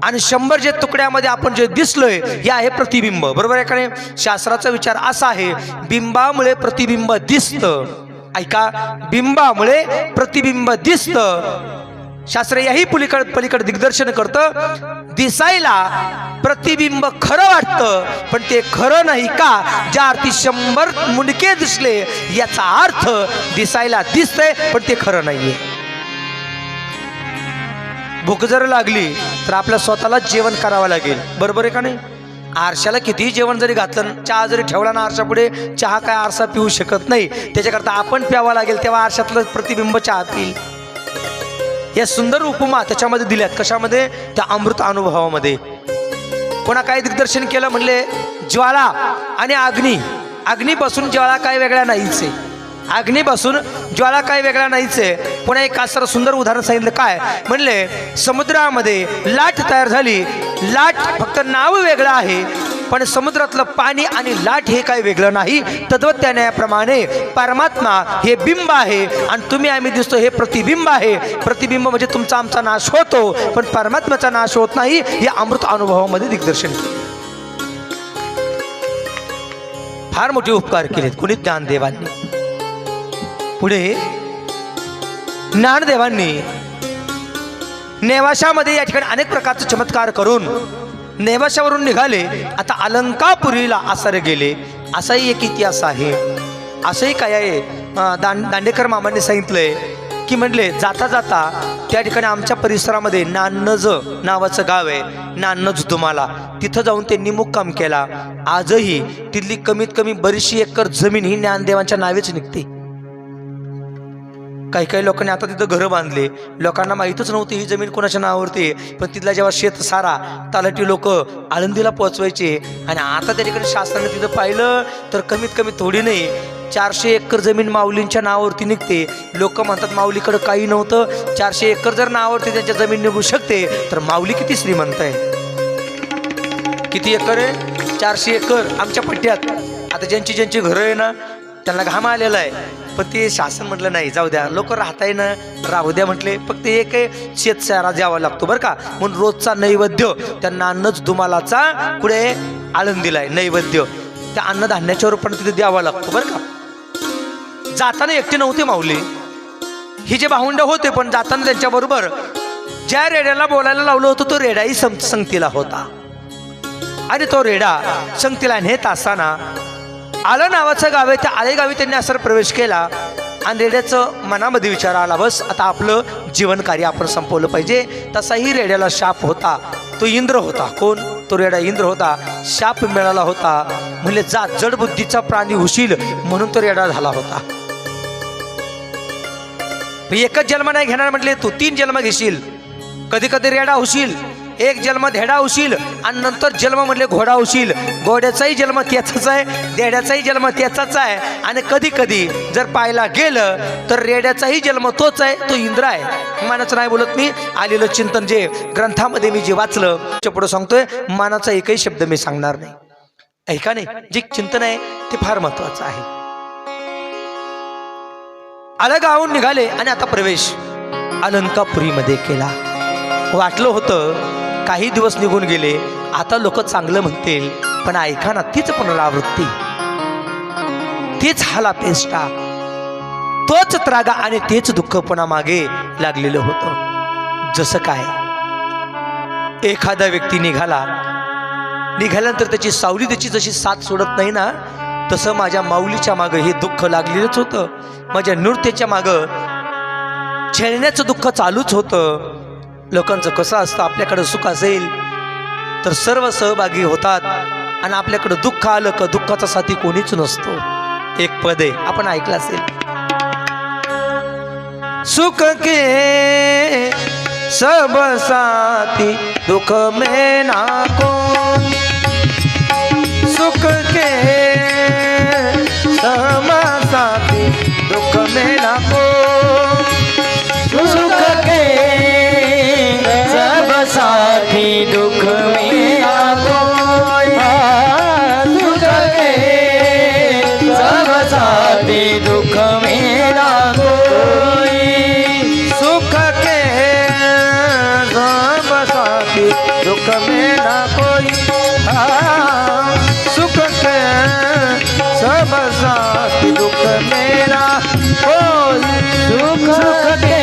आणि 100 जे तुकड्यामध्ये आपण जे दिसलोय हे आहे प्रतिबिंब. बरोबर आहे का नाही? शास्त्राचा विचार असा आहे, बिंबामुळे प्रतिबिंब दिसतं. ऐका, बिंबामुळे प्रतिबिंब दिसतं. शास्त्र याही पलीकडे दिग्दर्शन करतं. दिसायला प्रतिबिंब खरं वाटतं पण ते खरं नाही का? ज्या अर्थी 100 मुंडके दिसले याचा अर्थ दिसायला दिसतंय पण ते खरं नाहीये. भूक जर लागली तर आपल्या स्वतःला जेवण करावं लागेल. बरोबर आहे का नाही? आरशाला कितीही जेवण जरी घातलं, चहा जरी ठेवला ना आरशापुढे, चहा काय आरसा पिऊ शकत नाही. त्याच्याकरता आपण प्यावा लागेल, तेव्हा आरशातलं प्रतिबिंब चहा पिईल. या सुंदर उपमा त्याच्यामध्ये दिल्यात. कशामध्ये? त्या अमृत अनुभवामध्ये. पुन्हा काय दिग्दर्शन केलं? म्हणले ज्वाळा आणि अग्नी. अग्नीपासून ज्वाळा काय वेगळा नाहीच आहे. अग्नीपासून ज्वाळा काय वेगळा नाहीच आहे. पुन्हा एक असं सुंदर उदाहरण सांगितलं. काय म्हणले? समुद्रामध्ये लाट तयार झाली. लाट फक्त नाव वेगळं आहे पण समुद्रातलं पाणी आणि लाट हे काय वेगळं नाही. तद्वत्याप्रमाणे परमात्मा हे बिंब आहे आणि तुम्ही आम्ही दिसतो हे प्रतिबिंब आहे. प्रतिबिंब म्हणजे तुमचा आमचा नाश होतो पण परमात्म्याचा नाश होत नाही. हे अमृत अनुभवामध्ये दिग्दर्शन केले. फार मोठे उपकार केलेत. कुणी? ज्ञानदेवांनी. पुढे ज्ञानदेवांनी नेवाशामध्ये या ठिकाणी अनेक प्रकारचे चमत्कार करून नेवाशावरून निघाले. आता अलंकापुरीला आसरे गेले. असाही एक इतिहास आहे. असंही काय आहे? दांडेकर मामांनी सांगितलंय की म्हणले जाता जाता त्या ठिकाणी आमच्या परिसरामध्ये नान्नज नावाचं गाव आहे. नान्नज तुम्हाला तिथं जाऊन त्यांनी मुक्काम केला. आजही तिथली कमीत कमी बरीचशी एकर जमीन ही ज्ञानदेवांच्या नावेच निघते. काही लोकांनी आता तिथं घरं बांधले. लोकांना माहीतच नव्हती ही जमीन कोणाच्या नावावरती आहे. पण तिथला जेव्हा शेत सारा तलाठी लोक आळंदीला पोचवायचे आणि आता त्या ठिकाणी शासनाने तिथं पाहिलं तर कमीत कमी थोडी नाही 400 एकर जमीन माऊलींच्या नावावरती निघते. लोक म्हणतात माऊलीकडं काही नव्हतं. 400 एकर जर नावावरती त्यांच्या जमीन निघू शकते तर माऊली किती श्रीमंत आहे. किती एकर आहे? 400 एकर आमच्या पट्ट्यात. आता ज्यांची घरं आहे ना त्यांना घाम आलेला आहे पण ते शासन म्हटलं नाही जाऊ द्या, लोक राहताय ना राहू द्या म्हटले. फक्त एक शेतसारा द्यावा लागतो बरं का. म्हणून रोजचा नैवेद्य त्यांना अन्नच दुमालाचा पुढे आळंदीला आहे नैवेद्य. त्या अन्नधान्याच्यावर पण तिथे द्यावा लागतो बरं का. जाताना एकटे नव्हते माऊली. ही जे भावंड होते पण जाताना त्यांच्याबरोबर ज्या रेड्याला बोलायला लावलं होतं तो रेडाही संगतीला होता. आणि तो रेडा संगतीला नेत असताना आलं नावाचं गाव आहे, त्या आले गावी त्यांनी असं प्रवेश केला. आणि रेड्याचं मनामध्ये विचार आला, बस आता आपलं जीवन कार्य आपण संपवलं पाहिजे. तसाही रेड्याला शाप होता, तो इंद्र होता. कोण? तो रेडा इंद्र होता. शाप मिळाला होता, म्हणजे जा जड बुद्धीचा प्राणी होशील म्हणून तो रेडा झाला होता. एकच जन्म नाही घेणार म्हटले, तू 3 जन्म घेशील. कधी कधी रेडा होशील, एक जन्म धेडा होशील, आणि नंतर जन्म म्हटले घोडा होशील. घोड्याचाही जन्म त्याचाच आहे, धेड्याचाही जन्म त्याचाच आहे. आणि कधी कधी जर पाहायला गेलं तर रेड्याचाही जन्म तोच आहे, तो इंद्र आहे. मानाचं नाही बोलत मी, आलेलं चिंतन जे ग्रंथामध्ये मी जे वाचलं त्या पुढं सांगतोय. मानाचा एकही शब्द मी सांगणार नाही, ऐका नाही. जे चिंतन आहे ते फार महत्वाचं आहे. आलं गावून निघाले आणि आता प्रवेश अलंकापुरीमध्ये केला. वाटलं होतं काही दिवस निघून गेले, आता लोक चांगलं म्हणतील, पण ऐका ना, तीच पुनरावृत्ती, तीच हालापेष्टा, तोच त्रागा आणि तेच दुःख पुन्हा मागे लागलेलं होतं. जसं काय एखादा व्यक्ती निघाल्यानंतर त्याची सावली त्याची जशी साथ सोडत नाही ना, तसं माझ्या माऊलीच्या मागं हे दुःख लागलेलंच होतं. माझ्या नृत्याच्या मागं खेळण्याचं दुःख चालूच होतं. लोकांचं कसं असतं, आपल्याकडं सुख असेल तर सर्व सहभागी होतात, आणि आपल्याकडं दुःख आलं का दुःखाचा साथी कोणीच नसतो. एक पद आहे, आपण ऐकलं असेल, सुख के सब साथी दुख में ना कोई, सुख के सब साथी दुख में ना कोई,
सुख के सब साथी दुख में ना कोई, सुख के सब साथी दुख में ना कोई,
सुख के सब साथी दुख में ना कोई, सुख के सब साथी दुख में ना कोई,
सुख के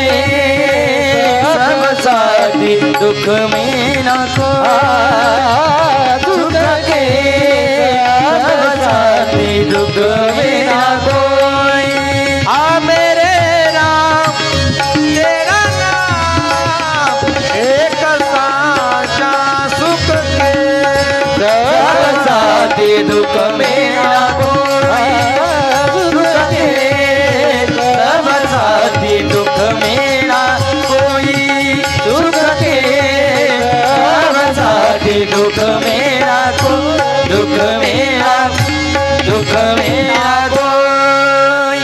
सब साथी दुख में ना कोई, सुख के सब साथी दुख में ना कोई,
आ मेरे राम तेरा नाम एक साचा, सुख के
सब साथी दुख में ना कोई, सुख के सब साथी दुख में ना कोई, सुख के सब साथी दुख में ना कोई, दुख में ना कोई,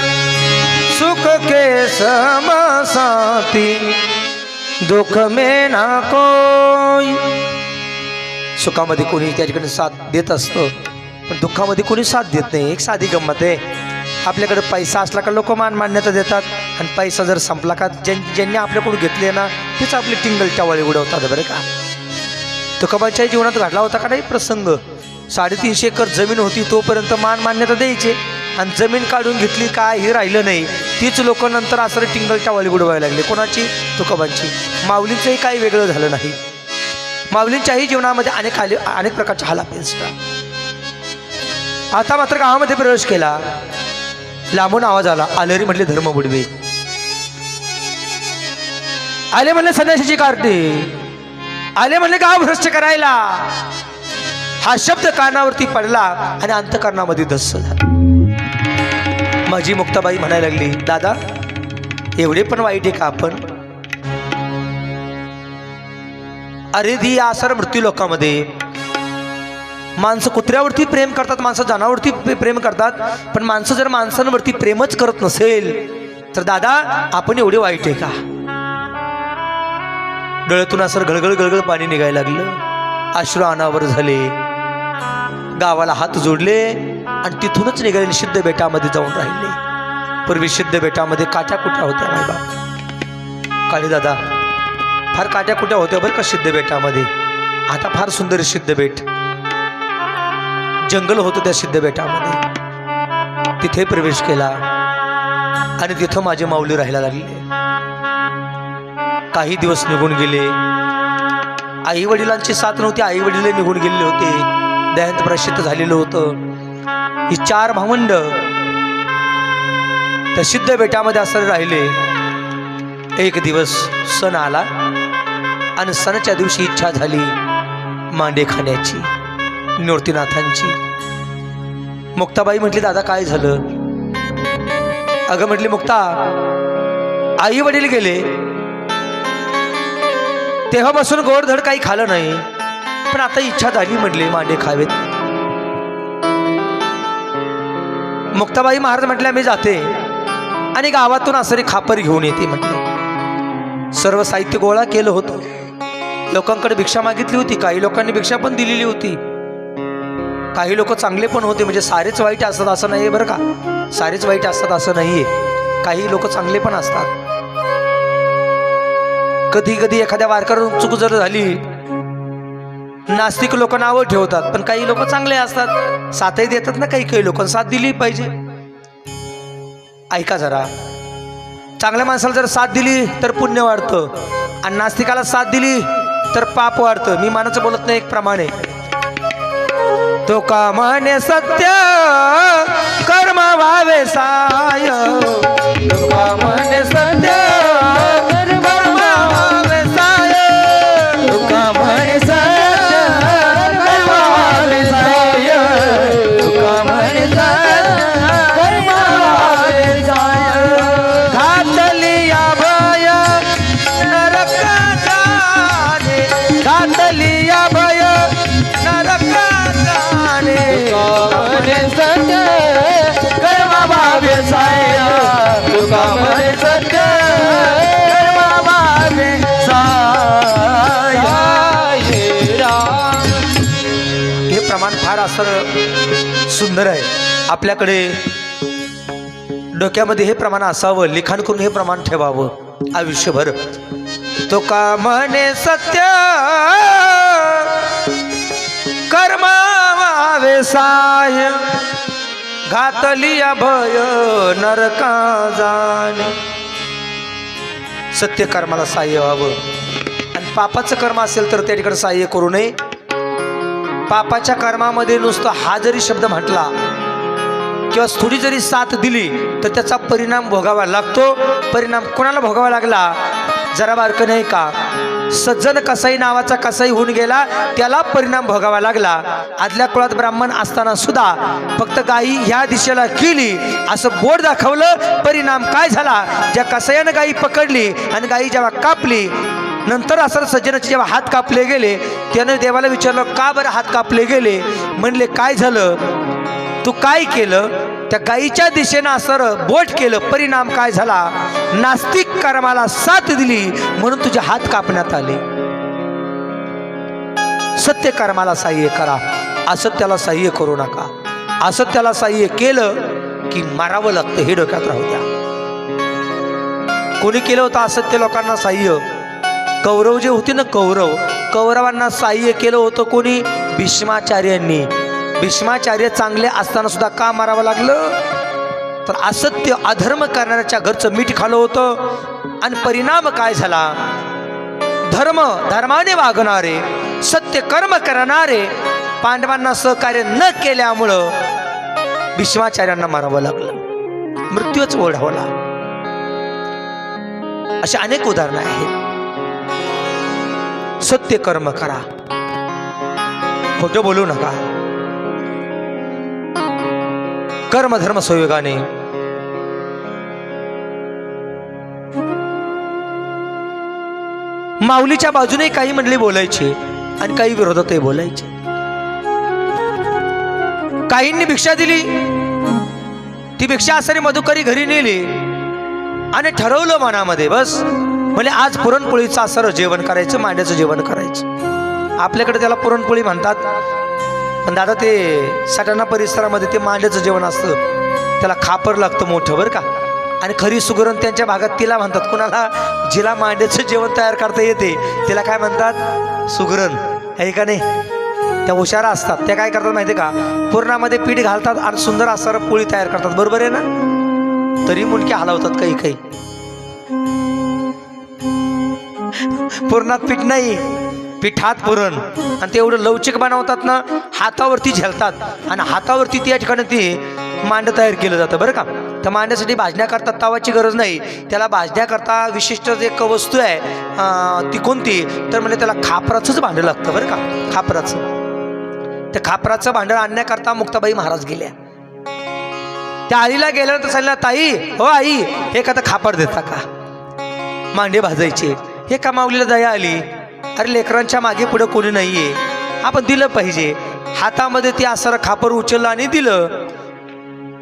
सुख के सम साथी दुःख में ना कोई. सुखामध्ये कोणी त्याच्याकडे साथ देत असतं, पण दुःखामध्ये कोणी साथ देत नाही. एक साधी गंमत आहे, आपल्याकडे पैसा असला का लोक मान मान्यता देतात, आणि पैसा जर संपला का ज्यांनी आपल्याकडून घेतले ना तेच आपले टिंगल टावाळे उडवतात. बरं का, तुकोबाच्या जीवनात घडला होता का नाही प्रसंग. 350 एकर जमीन होती, तोपर्यंत मान मान्यता द्यायचे, आणि जमीन काढून घेतली काय हे राहिलं नाही, तीच लोक नंतर असं टिंगल टावाळी उडवायला लागले. कोणाची? तुकोबांची. माऊलींचंही काही वेगळं झालं नाही. माऊलींच्याही जीवनामध्ये अनेक प्रकारच्या हालापेष्टा. आता मात्र गावामध्ये प्रवेश केला. लांबून आवाज आला, आलेरी म्हटले धर्म बुडवे. आले म्हणले संन्यासाची कार्टे, आले म्हणले गाव भ्रष्ट करायला. हा शब्द कानावरती पडला आणि अंतकरणामध्ये धस्स झाला. माझी मुक्ताबाई म्हणायला लागली, दादा एवढे पण वाईट आहे का आपण? अरे दी आसार मृत्यू लोकांमध्ये माणसं कुत्र्यावरती प्रेम करतात, माणसं जनावरती प्रेम करतात, पण माणसं जर माणसांवरती प्रेमच करत नसेल तर दादा आपण एवढे वाईट आहे का? डोळ्यातून असं गळगळ गळगळ पाणी निघायला लागलं. अश्रू अनावर झाले. गावाला हात जोडले आणि तिथूनच निघाले निषिद्ध बेटामध्ये जाऊन राहिले. पूर्वी सिद्ध बेटामध्ये काट्या कुट्या होत्या मायबाप. काळी दादा फार काट्या कुट्या होत्या बरं का सिद्ध बेटामध्ये. आता फार सुंदर सिद्ध बेट, जंगल होतं त्या सिद्ध बेटामध्ये. तिथे प्रवेश केला आणि तिथं माझे माऊली राहायला लागले. काही दिवस निघून गेले. आई वडिलांची साथ नव्हती, आई वडील निघून गेलेले होते, देहांत प्रसिद्ध झालेलं होतं. ही 4 भावंड त्या सिद्ध बेटामध्ये असं राहिले. एक दिवस सण आला आणि सणाच्या दिवशी इच्छा झाली मांडे खाण्याची, निवृत्तीनाथांची. मुक्ताबाई म्हटली, दादा काय झालं? अगं म्हटली, मुक्ता, आई वडील गेले तेव्हापासून गोडधड काही खाल्लं नाही, पण आता इच्छा झाली म्हटले मांडे खावेत. मुक्ताबाई महाराज म्हटल्या, मी जाते आणि गावातून असरी खापर घेऊन येते म्हटले. सर्व साहित्य गोळा केलं होतं. लोकांकडे भिक्षा मागितली होती, काही लोकांनी भिक्षा पण दिलेली होती. काही लोक चांगले पण होते, म्हणजे सारेच वाईट असतात असं नाही बरं का, सारेच वाईट असतात असं नाहीये, काही लोक चांगले पण असतात. कधी कधी एखाद्या वारकऱ्यावर चूक जर झाली, नास्तिक लोक नावं ठेवतात, पण काही लोक चांगले असतात, साथही देतात ना. काही लोक साथ दिली पाहिजे. ऐका जरा, चांगल्या माणसाला जर साथ दिली तर पुण्य वाढतं, आणि नास्तिकाला साथ दिली तर पाप वाढतं. मी मानाचं बोलत नाही, एक प्रमाणे तो का म्हणे सत्य कर्म व्हावे साय, तो का म्हणे सत्य कर्म व्हावे साय, तो का म्हणे सत्य कर्म व्हावे साय, तो का म्हणे सत्य कर्म व्हावे साय. घातली अभय नरक जाणे, घातली अभय नरक जाणे, म्हणे सत्य कर्म भावे साय, तुका म्हणे सत्य कर्म भावे साय. हे प्रमाण फार असं सुंदर आहे. आपल्याकडे डोक्यामध्ये हे प्रमाण असावं, लिखाण करून हे प्रमाण ठेवावं आयुष्यभर. तो का म्हणे सत्य कर्म व्हावे साय, घातली अभय नरका जाणे. सत्य कर्माला साह्य व्हावं, आणि पापाचं कर्म असेल तर त्या ठिकाणी साह्य करू नये. पापाच्या कर्मामध्ये नुसतं हा जरी शब्द म्हटला किंवा थोडी जरी साथ दिली तर त्याचा परिणाम भोगावा लागतो. परिणाम कोणाला भोगावा लागला? जरा बारकं नाही का, सज्जन कसाई नावाचा कसाई होऊन गेला, त्याला परिणाम भोगावा लागला. आदल्या कुळात ब्राह्मण असताना सुद्धा फक्त गायी ह्या दिशेला गेली असं बोट दाखवलं, परिणाम काय झाला? ज्या कसाईनं गायी पकडली आणि गायी जेव्हा कापली, नंतर असं सज्जनाचे जेव्हा हात कापले गेले, त्यानं देवाला विचारलं, का बरं हात कापले गेले? म्हणले, काय झालं, तू काय केलं? त्या गायीच्या दिशेनं असं बोट केलं, परिणाम काय झाला? नास्तिक कर्माला साथ दिली म्हणून तुझे हात कापण्यात आले. सत्य कर्माला साह्य करा, असत्याला साह्य करू नका. असत्याला साह्य केलं की मारावं लागतं, हे डोक्यात राहू द्या. कोणी केलं होतं असत्य लोकांना साह्य? कौरव जे होते ना, कौरवांना साह्य केलं होतं कोणी? भीष्माचार्यांनी. भीष्माचार्य चांगले असताना सुद्धा का मारावं लागलं? तर असत्य अधर्म करणाऱ्याच्या घरचं मीठ खाल्लं होतं, आणि परिणाम काय झाला? धर्माने वागणारे, सत्य कर्म करणारे पांडवांना सहकार्य न केल्यामुळं भीष्माचार्यांना मारावं लागलं, मृत्यूच ओढवला. अशी अनेक उदाहरणं आहेत. सत्य कर्म करा, खोटं बोलू नका. कर्म धर्म संयोगाने माऊलीच्या बाजूने काही मंडळी बोलायची आणि काही विरोधातही बोलायचे. काहींनी भिक्षा दिली, ती भिक्षा असणारी मधुकरी घरी नेली आणि ठरवलं मनामध्ये, बस म्हणजे आज पुरणपोळीचं असं जेवण करायचं, मांड्याचं जेवण करायचं. आपल्याकडे त्याला पुरणपोळी म्हणतात, पण दादा ते सटाणा परिसरामध्ये ते मांड्याचं जेवण असतं, त्याला खापर लागतं मोठं बरं का. आणि खरी सुगरण त्यांच्या भागात तिला म्हणतात. कुणाला? जिला मांड्याचं जेवण तयार करता येते तिला काय म्हणतात? सुगरण, आहे का नाही? त्या हुशारा असतात. त्या काय करतात माहिती का? पुरणामध्ये पीठ घालतात आणि सुंदर असणारं पोळी तयार करतात, बरोबर आहे ना? तरी मुंडके हलवतात काही काही. पुरणात पीठ नाही, पिठात पुरण. आणि ते एवढं लवचिक बनवतात ना, हातावरती झेलतात आणि हातावरती त्या ठिकाणी ते मांड तयार केलं जातं बरं का. तर मांडण्यासाठी भाजण्याकरता तवाची गरज नाही, त्याला भाजण्याकरता विशिष्ट एक वस्तू आहे ती कोणती तर म्हणजे त्याला खापराचंच भांडं लागतं बरं का, खापराचं. त्या खापराचं भांडं आणण्याकरता मुक्ताबाई महाराज गेल्या. त्या आईला गेल्यानंतर सांगितलं, ताई हो आई, हे का खापर देता का, मांडे भाजायचे. हे का माऊलीला दया आली, अरे लेकरांच्या मागे पुढे कोणी नाहीये, आपण दिलं पाहिजे. हातामध्ये ते असं खापर उचललं आणि दिलं.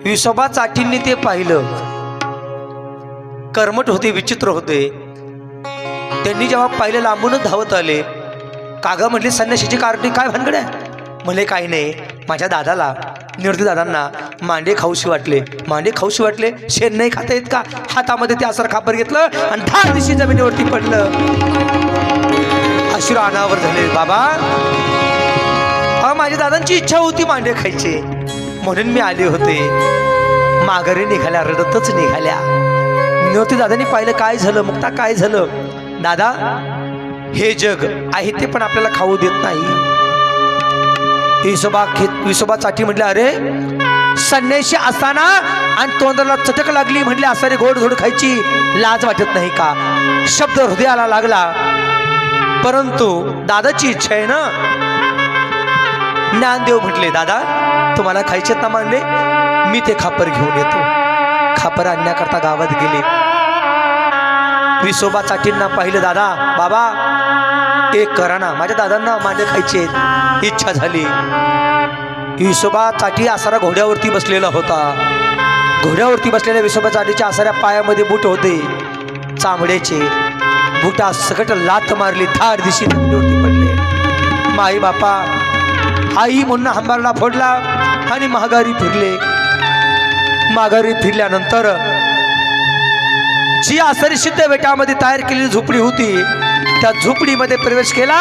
विसोबा चाटींनी ते पाहिलं, कर्मठ होते, विचित्र होते. त्यांनी जेव्हा पाहिलं लांबूनच धावत आले. कागा म्हटली, संन्याशीची कारटी काय भानगड आहे? म्हणे काही नाही, माझ्या दादाला निवृत्ती दादांना मांडे खाऊशी वाटले. मांडे खाऊशी वाटले, शेण नाही खाता येत का? हातामध्ये ते असर खापर घेतलं आणि 10 दिवशी जमिनीवरती पडलं. अश्रू अनावर झाले. बाबा माझ्या दादांची इच्छा होती मांडे खायचे, म्हणून मी आले होते. माघारी निघाल्या, रडतच निघाल्या. निवृत्ती दादांनी पाहिलं, काय झालं मुक्ता, काय झालं? दादा, हे जग आहे ते पण आपल्याला खाऊ देत नाही. विसोबा चाटी म्हटले, अरे संन्याशी असताना आणि तोंडाला चटक लागली म्हटले, असारे गोड धोड खायची लाज वाटत नाही का? शब्द हृदयाला लागला. परंतु दादाची इच्छा आहे ना. ज्ञानदेव म्हटले, दादा तुम्हाला खायचेत ना मांडे, मी ते खापर घेऊन येतो. खापर आणण्याकरता गावात गेले. विसोबा चाटींना पाहिलं, दादा बाबा एक करा ना, माझ्या दादांना मांडे खायचे, इच्छा झाली. विसोबा चाटी आसारा घोड्यावरती बसलेला होता. घोड्यावरती बसलेल्या विसोबा चाटीच्या आसाऱ्या पायामध्ये बूट होते, चामड्याचे. बुटा सकट लात मारली, 10 दिवशी जमिनीवरती पडले. माई बापा आई म्हणून हंबारला फोडला आणि माघारी फिरले. माघारी फिरल्यानंतर जी आसारी सिद्ध बेटामध्ये तयार केलेली झोपडी होती, त्या झोपडीमध्ये प्रवेश केला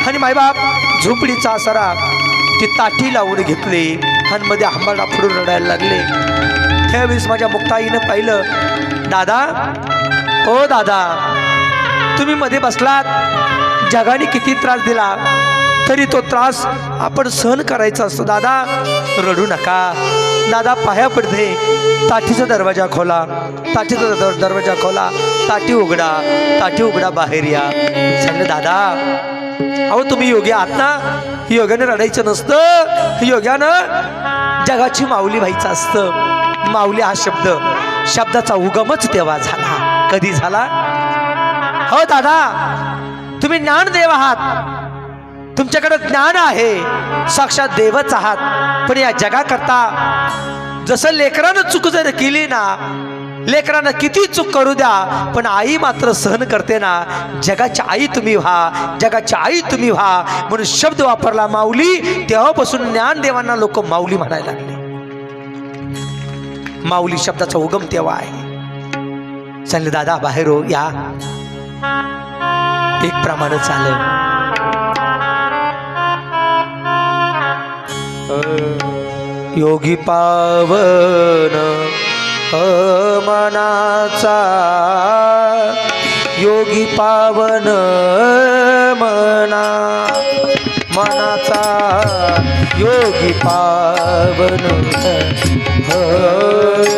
आणि मायबाप झोपडीचा आसारा ती ताटी लावून घेतली आणि मध्ये हंबारला फोडून रडायला लागले. त्यावेळेस माझ्या मुक्ताईनं पाहिलं, दादा ओ दादा, तुम्ही मध्ये बसलात, जगाने किती त्रास दिला तरी तो त्रास आपण सहन करायचा असतो. दादा रडू नका, दादा पाया पडते. ताटीचा दरवाजा खोला, ताटीचा दरवाजा खोला, ताटी उघडा, बाहेर या. सांगितलं, दादा अहो तुम्ही योगी आहात ना, योग्याने रडायचं नसतं, योग्यानं जगाची माऊली व्हायचं असतं. माऊली हा शब्दाचा उगमच तेव्हा झाला. कधी झाला? हो दादा, तुम्ही ज्ञानदेव आहात, तुमच्याकडे ज्ञान आहे, साक्षात देवच आहात. पण या जगाकरता जसं लेकरानं चूक जर केली ना, लेकरानं किती चूक करू द्या, पण आई मात्र सहन करते ना. जगाची आई तुम्ही व्हा, जगाची आई तुम्ही व्हा म्हणून शब्द वापरला माऊली. तेव्हापासून ज्ञानदेवांना लोक माऊली म्हणायला लागले. माऊली शब्दाचा उगम तेव्हा आहे. सांगले, दादा बाहेर हो या. एक प्रमाण चाललं. योगी पावन मनाचा, योगी पावन मनाचा, योगी पावन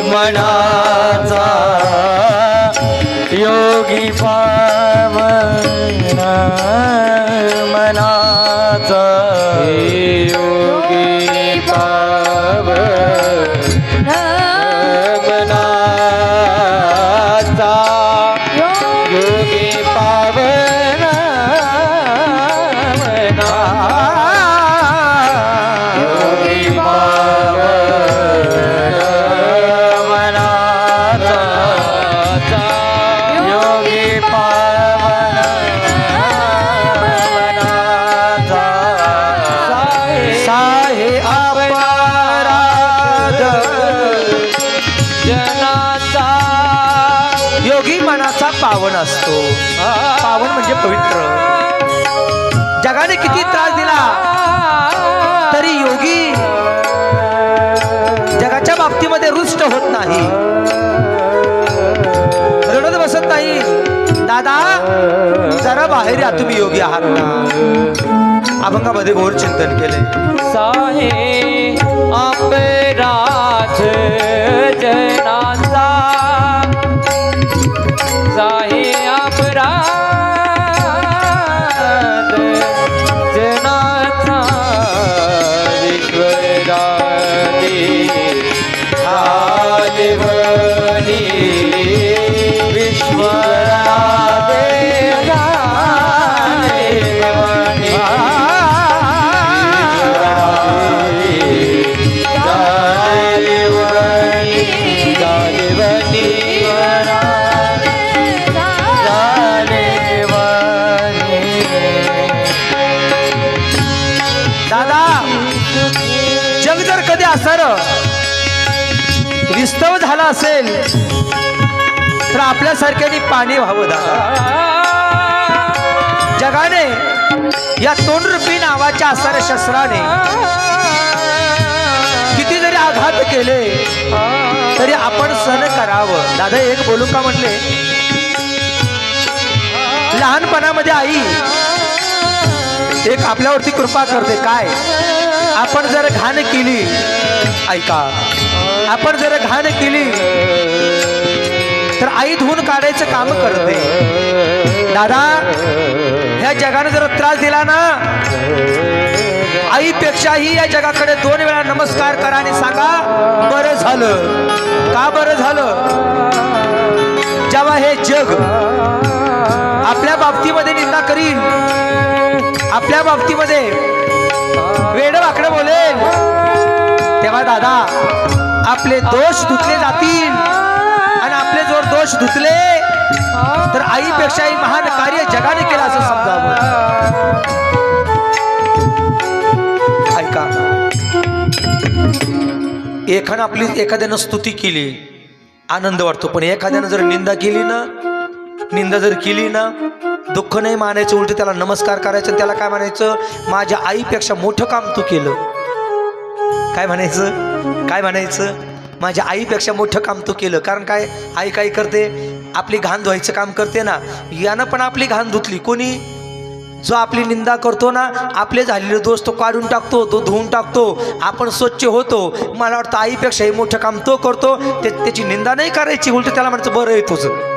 मनाचा, योगी पावन मनाचा, योगी पावन मनाचा, योगी पावन
पावन असतो. पावन म्हणजे पवित्र. जगाने किती त्रास दिला तरी योगी जगाच्या बाबतीमध्ये रुष्ट होत नाही, रडत बसत नाही. दादा जरा बाहेर या तुम्ही योगी आहात ना अभंगामध्ये घोर चिंतन केले
साहे अपराध जनाचा साहे अपराध जनाचा विश्वराजे आदिवनी विश्वराजे
दादा जग जर कधी असर विस्तव झाला असेल तर आपल्यासारख्यानी पाणी व्हावं दादा जगाने या तोंडरूपी नावाच्या असर शस्त्राने किती जरी आघात केले तरी आपण सहन करावं दादा एक बोलू का म्हणले लहानपणामध्ये आई एक आपल्यावरती कृपा करते काय आपण जर घाण केली ऐका आपण जर घाण केली तर आई धुवून काढायचं काम करते दादा ह्या जगाने जर त्रास दिला ना आईपेक्षाही या जगाकडे 2 वेळा नमस्कार करा आणि सांगा बरं झालं का बरं झालं जेव्हा हे जग आपल्या बाबतीमध्ये निंदा करील आपल्या बाबतीमध्ये वेड वाकडं बोलेल तेव्हा दादा आपले दोष धुतले जातील आणि आपले जर दोष धुतले तर आईपेक्षाही महान कार्य जगाने केलं असं समजावं ऐका एखाद्यानं स्तुती केली आनंद वाटतो पण एखाद्यानं जर निंदा केली ना निंदा जर केली ना दुःख नाही मानायचं उलट त्याला नमस्कार करायचं त्याला काय म्हणायचं माझ्या आईपेक्षा मोठं काम तू केलं काय म्हणायचं माझ्या आईपेक्षा मोठं काम तू केलं कारण काय आई काय करते आपली घाण धुवायचं काम करते ना यानं पण आपली घाण धुतली कोणी जो आपली निंदा करतो ना आपले झालेले दोष तो काढून टाकतो तो धुवून टाकतो आपण स्वच्छ होतो मला वाटतं आईपेक्षाही मोठं काम तो करतो त्याची निंदा नाही करायची उलट त्याला म्हणायचं बरं आहे तुझं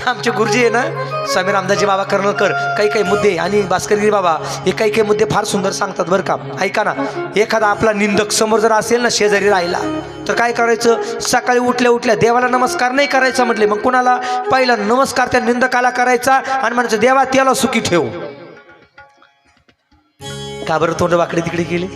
आमचे गुरुजी आहे ना स्वामी रामदासजी बाबा कर्णकर काही मुद्दे आणि भास्करगिरी बाबा हे काही मुद्दे फार सुंदर सांगतात बरं का ऐका ना एखादा आपला निंदक समोर जर असेल ना शेजारी राहिला तर काय करायचं सकाळी उठल्या देवाला नमस्कार नाही करायचा म्हटले मग कुणाला पहिला नमस्कार त्या निंदकाला करायचा आणि म्हणायचं देवा त्याला सुखी ठेव का बरं तोंड वाकडे तिकडे गेले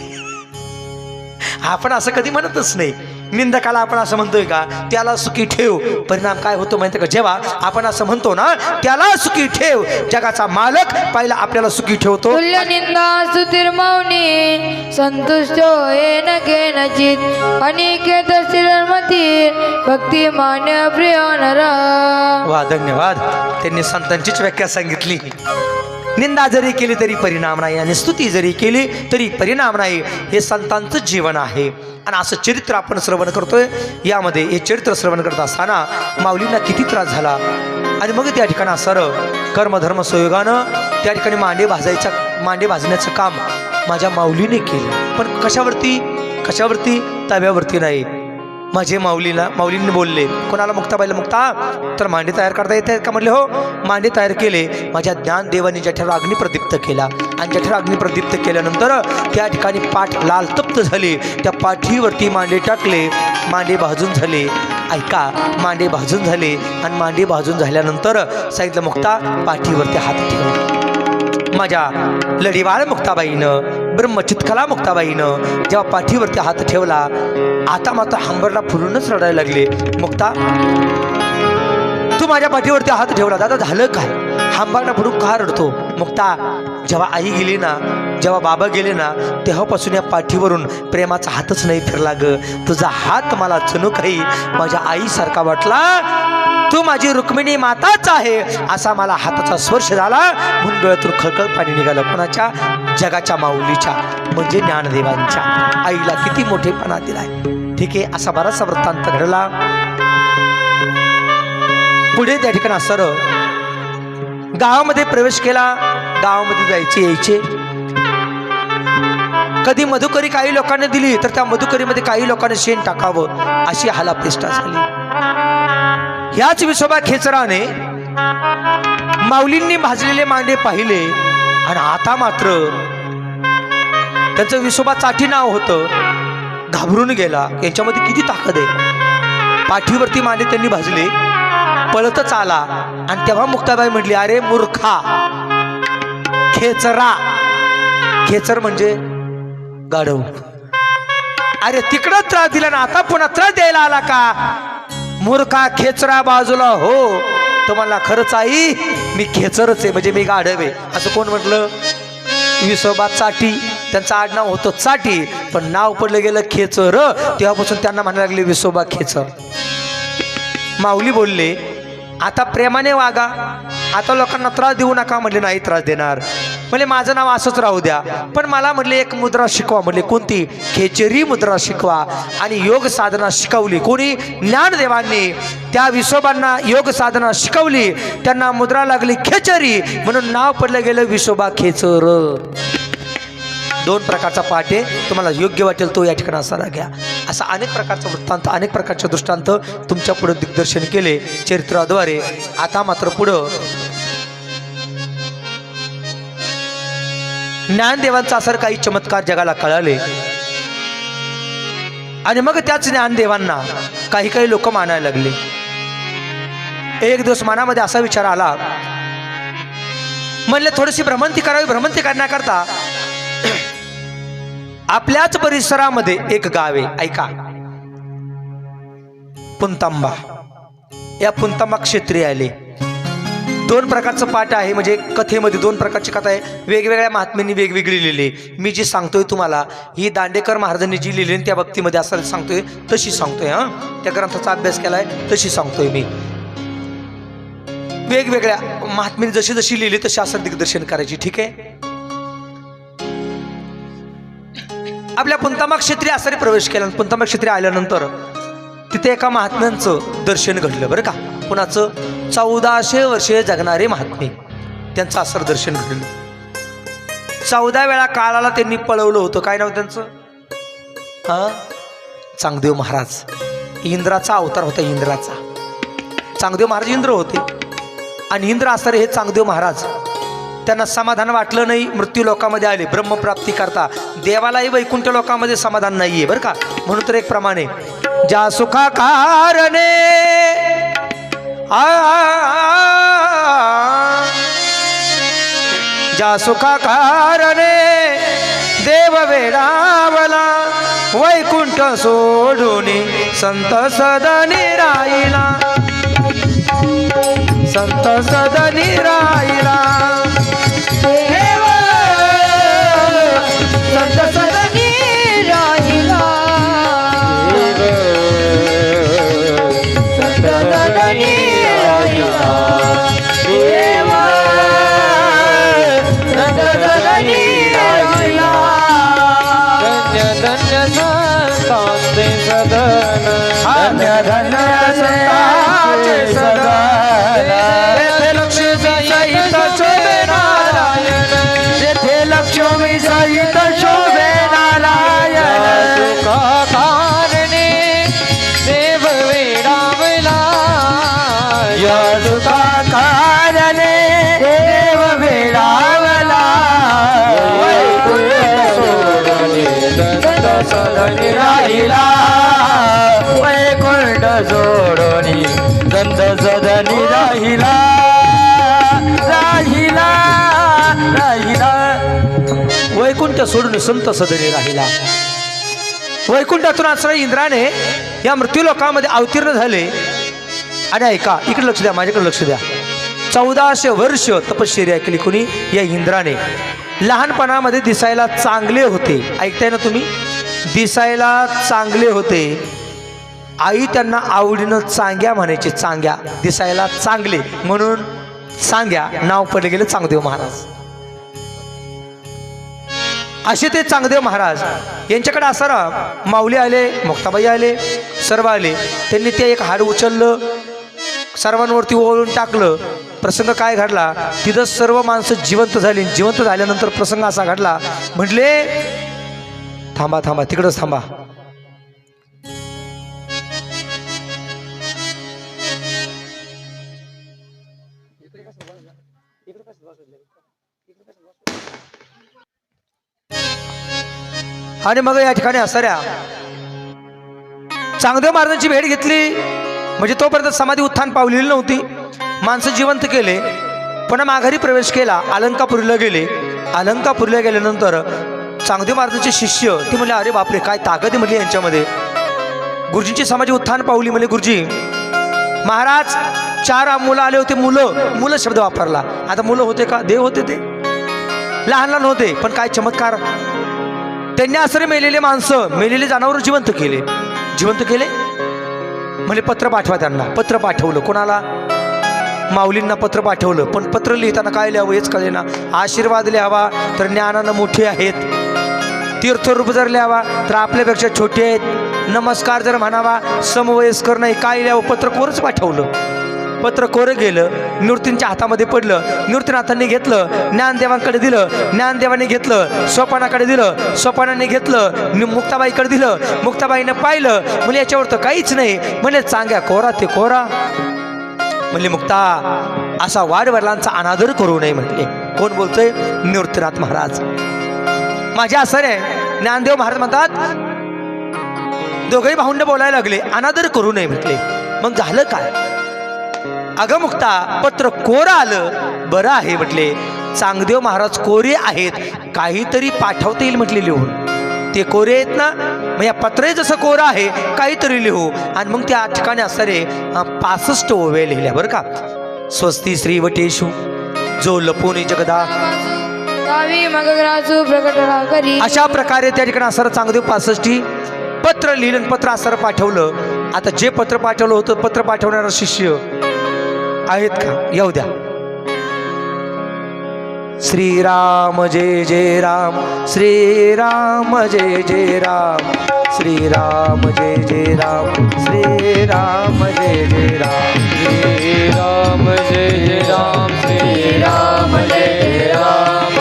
आपण असं कधी म्हणतच नाही निंदकाला आपण असं म्हणतोय का त्याला सुखी ठेव परिणाम काय होतो माहिती का जेव्हा आपण असं म्हणतो ना त्याला सुखी ठेव जगाचा मालक पहिला आपल्याला सुखी ठेवतो
तुल्य निंदा स्तुतीर मौनी संतुष्ट येन केनचित अनिकेत श्रीमती भक्ती मान्य प्रिय नर
वा धन्यवाद त्यांनी संतांचीच व्याख्या सांगितली निंदा जरी केली तरी परिणाम नाही आणि स्तुती जरी केली तरी परिणाम नाही हे संतांचं जीवन आहे आणि असं चरित्र आपण श्रवण करतोय यामध्ये हे चरित्र श्रवण करत असताना माऊलींना किती त्रास झाला आणि मग त्या ठिकाणी सरळ कर्मधर्म संयोगानं त्या ठिकाणी मांडे भाजण्याचं काम माझ्या माऊलीने केलं पण कशावरती तव्यावरती नाही माझे माऊलींनी बोलले कोणाला मुक्ताबाईला मुक्ता तर मांडे तयार करता येते का म्हणले हो मांडे तयार केले माझ्या ज्ञानदेवाने जठरावर अग्नी प्रदीप्त केला आणि जठरावर अग्नी प्रदीप्त केल्यानंतर त्या ठिकाणी पाठ लाल तप्त झाले त्या पाठीवरती मांडे टाकले मांडे भाजून झाले ऐका मांडे भाजून झाले आणि मांडे भाजून झाल्यानंतर सांगितलं मुक्ता पाठीवरती हात ठेव माझ्या लढीवाळ मुक्ताबाईनं ब्रह्मचितकला मुक्ताबाईनं जेव्हा पाठीवरती हात ठेवला आता मात्र हंबरला फुलूनच रडायला लागले मुक्ता तू माझ्या पाठीवरती हात ठेवला दादा झालं काय हंबरला फुलून का रडतो मुक्ता जेव्हा आई गेली ना जेव्हा बाबा गेले ना तेव्हापासून या पाठीवरून प्रेमाचा हातच नाही फिरला ग तुझा हात मला जणू काही माझ्या आईसारखा वाटला तू माझी रुक्मिणी माताच आहे असा मला हाताचा स्पर्श झाला म्हणून डोळ्यातून खळखळ पाणी निघालं कोणाच्या जगाच्या माऊलीच्या म्हणजे ज्ञानदेवांच्या आईला किती मोठेपणा दिलाय ठीक आहे असा बराचसा वृत्तांत घडला पुढे त्या ठिकाणी सरळ गावामध्ये प्रवेश केला. गावामध्ये जायचे यायचे. कधी मधुकरी काही लोकांनी दिली तर त्या मधुकरीमध्ये काही लोकांनी शेण टाकावं अशी हालापेष्टा झाली. ह्याच विसोबा खेचराने माऊलींनी भाजलेले मांडे पाहिले आणि आता मात्र त्यांचं विसोबा चाटी नाव होतं. घाबरून गेला. यांच्यामध्ये किती ताकद आहे. पाठीवरती मांडे त्यांनी भाजले. पळतच आला आणि तेव्हा मुक्ताबाई म्हटली, अरे मूर्खा खेचरा. खेचर म्हणजे गाढव. अरे तिकडं त्रास दिला ना आता पुन्हा त्रास द्यायला आला का. मूर्खा खेचरा बाजूला हो. तुम्हाला खरंच आई मी खेचरच आहे म्हणजे मी गाढव आहे असं कोण म्हटलं. विसोबा चाटी. त्यांचं आडनाव होतं चाटी पण नाव पडलं गेलं खेचर. तेव्हापासून त्यांना म्हणायला लागले विसोबा खेचर. माऊली बोलले आता प्रेमाने वागा. आता लोकांना त्रास देऊ नका. म्हणले नाही त्रास देणार. म्हणजे माझं नाव असंच राहू द्या पण मला म्हटले एक मुद्रा शिकवा. म्हणले कोणती. खेचरी मुद्रा शिकवा. आणि योग साधना शिकवली. कोणी. ज्ञानदेवांनी त्या विसोबांना योग साधना शिकवली. त्यांना मुद्रा लागली खेचरी म्हणून नाव पडलं गेलं विसोबा खेचर. दोन प्रकारचा पाठ आहे. तुम्हाला योग्य वाटेल तो या ठिकाणी असायला घ्या. असा अनेक प्रकारचा वृत्तांत अनेक प्रकारचे दृष्टांत तुमच्या पुढे दिग्दर्शन केले चरित्राद्वारे. आता मात्र पुढं ज्ञानदेवांचा असर काही चमत्कार जगाला कळाले आणि मग त्याच ज्ञानदेवांना काही काही लोक मानायला लागले. एक दिवस मनामध्ये असा विचार आला. म्हणले थोडीशी भ्रमंती करावी. भ्रमंती करण्याकरता आपल्याच परिसरामध्ये एक गाव आहे. ऐका. पुंतांबा. या पुंतांबा क्षेत्री आले. दोन प्रकारचं पाठ आहे. म्हणजे कथेमध्ये दोन प्रकारची कथा आहे. वेगवेगळ्या महात्म्यांनी वेगवेगळी लिहिली. मी जी सांगतोय तुम्हाला ही दांडेकर महाराजांनी जी लिहिली त्या भक्तीमध्ये असायला सांगतोय तशी सांगतोय. त्या ग्रंथाचा अभ्यास केलाय तशी सांगतोय मी. वेगवेगळ्या महात्म्यांनी जशी जशी लिहिली तशी असं दिग्दर्शन करायची. ठीक आहे. आपल्या पुंतांबा क्षेत्री आसारी प्रवेश केला. पुंतांबा क्षेत्री आल्यानंतर तिथे एका महात्म्यांचं दर्शन घडलं बरं का. कुणाचं. 1400 वर्षे जगणारे महात्मे. त्यांचं आसर दर्शन घडलं. 14 वेळा काळाला त्यांनी पळवलं होतं. काय नाव त्यांचं. चांगदेव महाराज. इंद्राचा अवतार होता. इंद्राचा. चांगदेव महाराज इंद्र होते आणि इंद्र आसारे हे चांगदेव महाराज. त्यांना समाधान वाटलं नाही. मृत्यू लोकामध्ये आले ब्रह्मप्राप्ती करता. देवालाही वैकुंठ लोकामध्ये समाधान नाहीये बरं का. म्हणून तर एक प्रमाणे ज्या सुखा कारणे ज्या सुखा कारणे देव वेडावला वैकुंठ सोडून संत सदनी राहिला. संत सदनी राहिला. संत सदनी राहिला. संत सदनी राहिला. संत सदनी राहिला. धन्य धन्य संतांचे सदन. धन्य धन्य संतांचे सदन. लक्ष्मी सहित शोभे नारायण. सुखा कारणे देव वेडावला. या सुखा कारणे देव वेडावला. संत सदनी राहिला. वैकुंठ सोडून संत सदनी राहिला. राहिला. राहिला. वैकुंठ सोडून संत सदनी राहिला. वैकुंठातून आसरा इंद्राने या मृत्यू लोकामध्ये अवतीर्ण झाले. आणि ऐका इकडे लक्ष द्या. माझ्याकडे लक्ष द्या. 1400 वर्ष तपश्चर्या केली कोणी. या इंद्राने. लहानपणामध्ये दिसायला चांगले होते. ऐकताय ना तुम्ही. दिसायला चांगले होते. आई त्यांना आवडीनं चांग्या म्हणायचे. चांग्या. दिसायला चांगले म्हणून चांग्या नाव पडले गेले चांगदेव महाराज. असे ते चांगदेव महाराज यांच्याकडे असारा माऊली आले. मुक्ताबाई आले. सर्व आले. त्यांनी ते एक हाड उचललं. सर्वांवरती ओळून टाकलं. प्रसंग काय घडला, तिथं सर्व माणसं जिवंत झाली. जिवंत झाल्यानंतर प्रसंग असा घडला, म्हटले थांबा थांबा, तिकडंच थांबा. आणि मग या ठिकाणी असणाऱ्या चांगदेव महाराजांची भेट घेतली. म्हणजे तोपर्यंत समाधी उत्थान पावलेली नव्हती. माणसं जिवंत केले. पुन्हा माघारी प्रवेश केला. अलंकापुरीला गेले. अलंकापुरीला गेल्यानंतर चांगदेव महाराजांचे शिष्य ते म्हणले, अरे बापरे, काय ताकद आहे म्हटली यांच्यामध्ये. गुरुजींची समाधी उत्थान पावली. म्हणजे गुरुजी महाराज 4 मुलं आले होते. मुलं शब्द वापरला. आता मुलं होते का? देव होते. ते लहान लहान होते. पण काय चमत्कार, त्यांनी असं मेलेले माणसं, मेलेले जनावर जिवंत केले. म्हणजे पत्र पाठवा त्यांना. पत्र पाठवलं. कोणाला? माऊलींना पत्र पाठवलं. पण पत्र लिहिताना काय लिहावं हेच कळेना. आशीर्वाद लिहावा तर ज्ञानानं मोठे आहेत, तीर्थरूप जर लिहावा तर आपल्यापेक्षा छोटे आहेत, नमस्कार जर म्हणावा समवयस्कर नाही, काय लिहावं? पत्र कोरच पाठवलं. पत्र कोरं गेलं, निवृत्तींच्या हातामध्ये पडलं. निवृत्तीनाथांनी घेतलं, ज्ञानदेवांकडे दिलं. ज्ञानदेवाने घेतलं, सोपानाकडे दिलं. सोपानाने घेतलं, मुक्ताबाईकडे दिलं. मुक्ताबाईनं पाहिलं. म्हणजे याच्यावर तर काहीच नाही. म्हणजे चांगल्या कोरा ते कोरा. म्हणजे मुक्ता, असा वाडवडिलांचा अनादर करू नये म्हटले. कोण बोलतोय? निवृत्तीनाथ महाराज. माझ्या असर आहे. ज्ञानदेव महाराज म्हणतात, दोघंही भाऊंड बोलायला लागले, अनादर करू नये म्हटले. मग झालं काय? अगं मुक्ता, पत्र कोरं आलं. बरं आहे म्हटले. चांगदेव महाराज कोरे आहेत, काहीतरी पाठवता येईल म्हटले लिहून. ते कोरे आहेत ना, मग या पत्रही जसं कोरं आहे काहीतरी लिहू. आणि मग त्या ठिकाणी असणारे 65 ओव्या लिहिल्या बरं का. स्वस्ती श्रीवटेषु जो लपोनी जगदा
करी.
अशा प्रकारे त्या ठिकाणी असं चांगदेव 65 पत्र लिहिलं. पत्र असं पाठवलं. आता जे पत्र पाठवलं होतं, पत्र पाठवणारा शिष्य आहेत का? येऊ द्या. श्रीराम जय जय राम, श्रीराम जय जय राम, श्रीराम जय जय राम, श्रीराम जय जय राम,
श्रीराम जय जय राम, श्रीराम जय जय राम,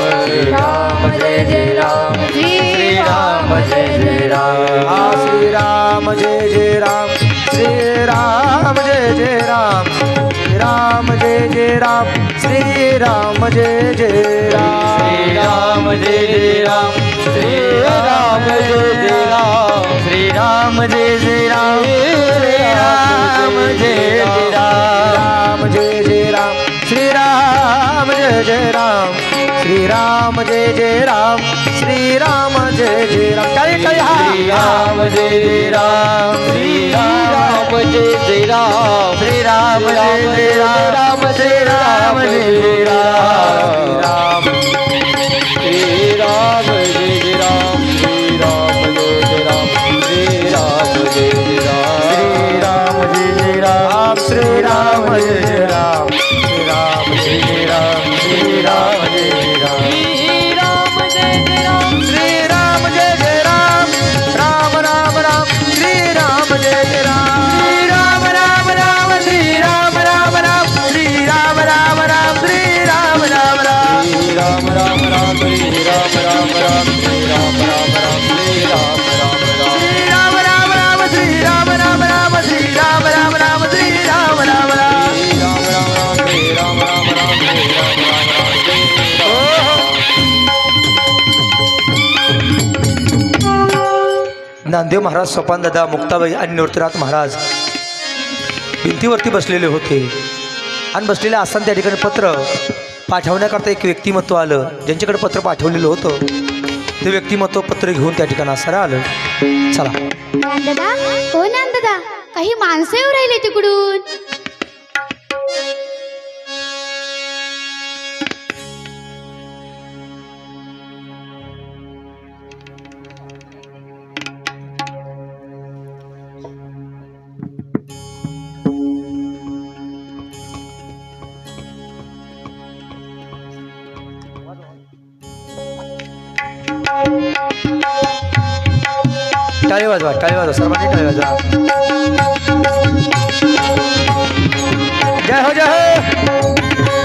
राम जय जय राम,
श्रीराम जय जय राम,
श्रीराम जय जय राम, श्रीराम जय जय राम, राम जय जय राम, श्रीराम जय जय राम,
श्रीराम जय जय राम, श्रीराम जय जय राम, श्रीराम जय जय राम, श्रीराम जय जय राम,
राम जय जय राम, श्रीराम जय जय राम, श्रीराम जय जय राम, श्रीराम जय जय राम.
श्रीराम जय जय राम, श्रीराम जय जय राम, श्रीराम जय जय राम, श्रीराम जय जय राम, श्रीराम जय जय राम, श्रीराम जय जय राम, श्रीराम जय जय राम,
श्रीराम जय जय राम, श्रीराम जय जय राम, श्रीराम जय जय राम, श्रीराम जय जय राम, राम राम राम, श्रीराम जय जय राम, श्रीराम राम राम, श्रीराम राम राम, श्रीराम राम राम, श्रीराम राम राम,
श्रीराम राम राम, श्रीराम राम राम, श्रीराम राम राम, श्रीराम राम राम,
श्रीराम राम राम, श्रीराम राम राम, श्रीराम राम राम,
श्रीराम राम राम, श्रीराम राम राम, श्रीराम राम राम.
नामदेव महाराज, सोपान दादा, मुक्ताबाई आणि निवृत्तीनाथ महाराज भिंतीवरती बसलेले होते. आणि बसलेले असताना त्या ठिकाणी पत्र पाठवण्याकरता एक व्यक्तिमत्व आलं. ज्यांच्याकडे पत्र पाठवलेलं होतं ते व्यक्तिमत्व पत्र घेऊन त्या ठिकाणी असं आलं. चला.
दादा, हो दादा, काही माणसं येऊ राहिले तिकडून.
टाळी वाजवा, टाळी वाजवा, सर्वांनी टाळी वाजवा. जय हो, जय हो.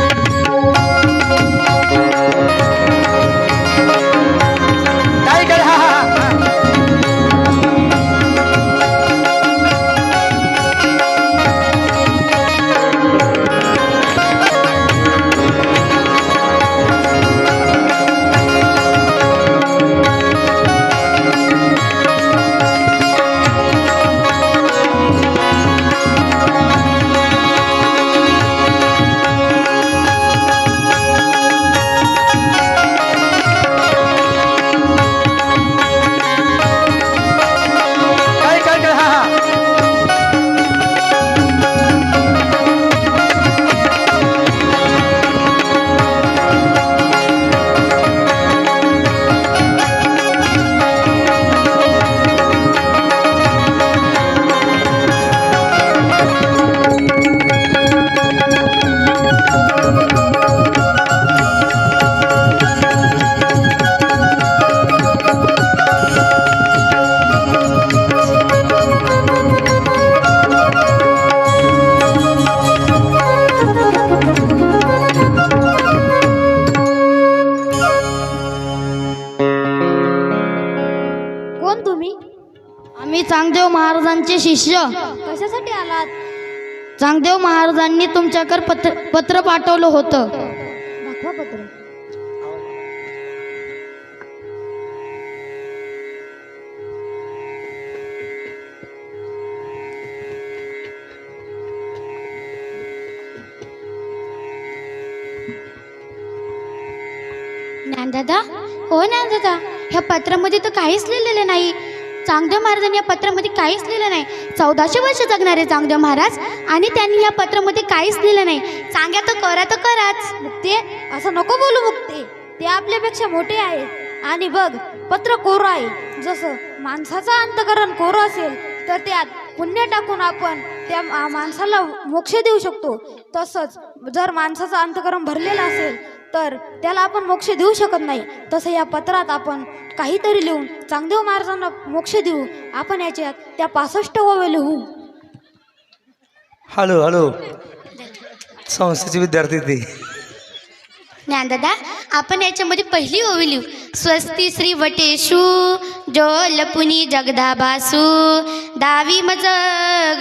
महाराजांचे शिष्य.
कशासाठी आलात?
चांगदेव महाराजांनी तुमच्याकडे पत्र पाठवलं होतं.
दाखवा पत्र.
ज्ञानदादा, हो ज्ञानदादा, ह्या पत्रामध्ये तर काहीच लिहिलेलं नाही. चांगदेव महाराजांनी या पत्रामध्ये काहीच लिहिलं नाही. 1400 वर्ष जगणारे चांगदेव महाराज आणि त्यांनी या पत्रामध्ये काहीच लिहिलं नाही. सांगा तर कराच.
मुक्ते, असं नको बोलू मुक्ते. ते आपल्यापेक्षा मोठे आहेत. आणि बघ, पत्र कोरं आहे. जसं माणसाचं अंतकरण कोरं असेल तर त्यात पुण्य टाकून आपण त्या माणसाला मोक्ष देऊ शकतो. तसंच जर माणसाचं अंतकरण भरलेलं असेल तर त्याला आपण मोक्ष देऊ शकत नाही. तसं या पत्रात आपण काहीतरी लिहून चांगदेव महाराजांना मोक्ष देऊ. आपण याच्यात त्या 65 ओव्या लिहू.
हॅलो संस्थेचे विद्यार्थी ते.
ज्ञानदादा, आपण याच्यामध्ये पहिली ओवी लिहू. स्वस्ती श्री वटेषु जोलपुनी जगदाबासु दावी मज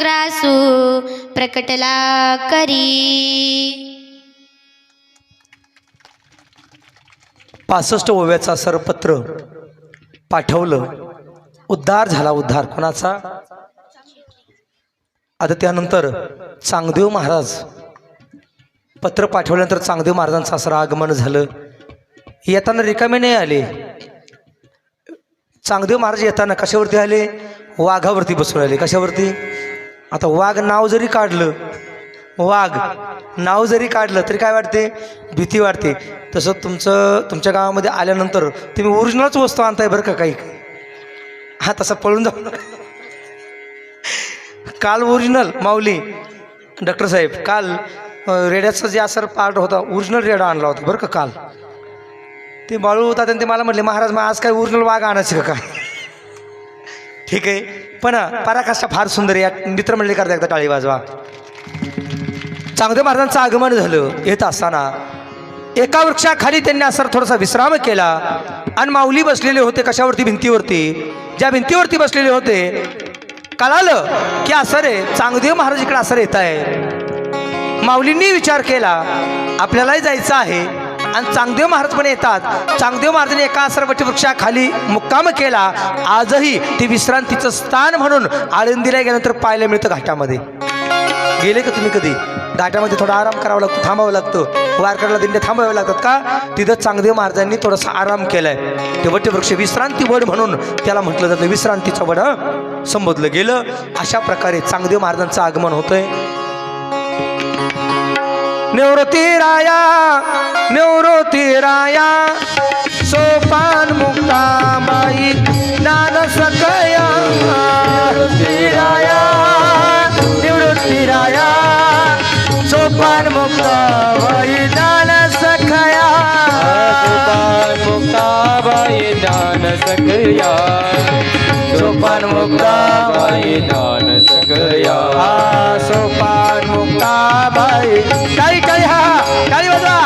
ग्रासू प्रकटला करी.
65 ओव्याचा सरपत्र पाठवलं. उद्धार झाला. उद्धार कोणाचा? आता त्यानंतर चांगदेव महाराज पत्र पाठवल्यानंतर चांगदेव महाराजांचं असं आगमन झालं. येताना रिकामे नाही आले. चांगदेव महाराज येताना कशावरती आले? वाघावरती बसून आले. कशावरती? आता वाघ नाव जरी काढलं तरी काय वाटते? भीती वाटते. तसं तुमच्या गावामध्ये आल्यानंतर तुम्ही ओरिजिनलच वस्तू आणताय बरं का काही. हा, तसं पळून जाऊ नका. काल ओरिजिनल माऊली डॉक्टर साहेब काल रेड्याचा जे असर पार्ट होता ओरिजिनल रेडा आणला होता बरं का काल. ते बाळू होता त्यांनी ते मला म्हटले, महाराज मग आज काय ओरिजिनल वाघ आणायचं का काय? ठीक आहे, पण पराकाष्ठा फार सुंदर आहे. या मित्रमंडळी करता एकदा टाळी वाजवा. चांगदेव महाराजांचं आगमन झालं. येत असताना एका वृक्षाखाली त्यांनी असं थोडासा विश्राम केला आणि माऊली बसलेले होते. कशावरती? भिंतीवरती. ज्या भिंतीवरती बसलेले होते कळालं की असं रे चांगदेव महाराज इकडे असं येत आहे. माऊलींनी विचार केला आपल्यालाही जायचं आहे आणि चांगदेव महाराज पण येतात. चांगदेव महाराजांनी एका असरवटी वृक्षाखाली मुक्काम केला. आजही ते विश्रांतीचं स्थान म्हणून आळंदीला गेल्यानंतर पाहायला मिळतं. घाटामध्ये गेले का तुम्ही कधी? घाटामध्ये थोडा आराम करावा लागतो, थांबावं लागतं. वारकऱ्याला दिंड्या थांबाव्या लागतात का? तिथं चांगदेव महाराजांनी थोडासा आराम केलाय. ते वटवृक्ष विश्रांती वड म्हणून त्याला म्हटलं जातं. विश्रांतीचं वड संबोधलं गेलं. अशा प्रकारे चांगदेव महाराजांचं आगमन होतंय. निवृत्ती राया सोपान मुक्ताबाई ज्ञान सकया. निवृत्ती राया सोपान मुक्ताबाई ज्ञान सकया.
मुक्ताबाई ज्ञान सकया.
सोपान मुक्ताबाई
ज्ञान सकया.
सोपान मुक्ताबाई. टाळी हा टाळी वाजवा.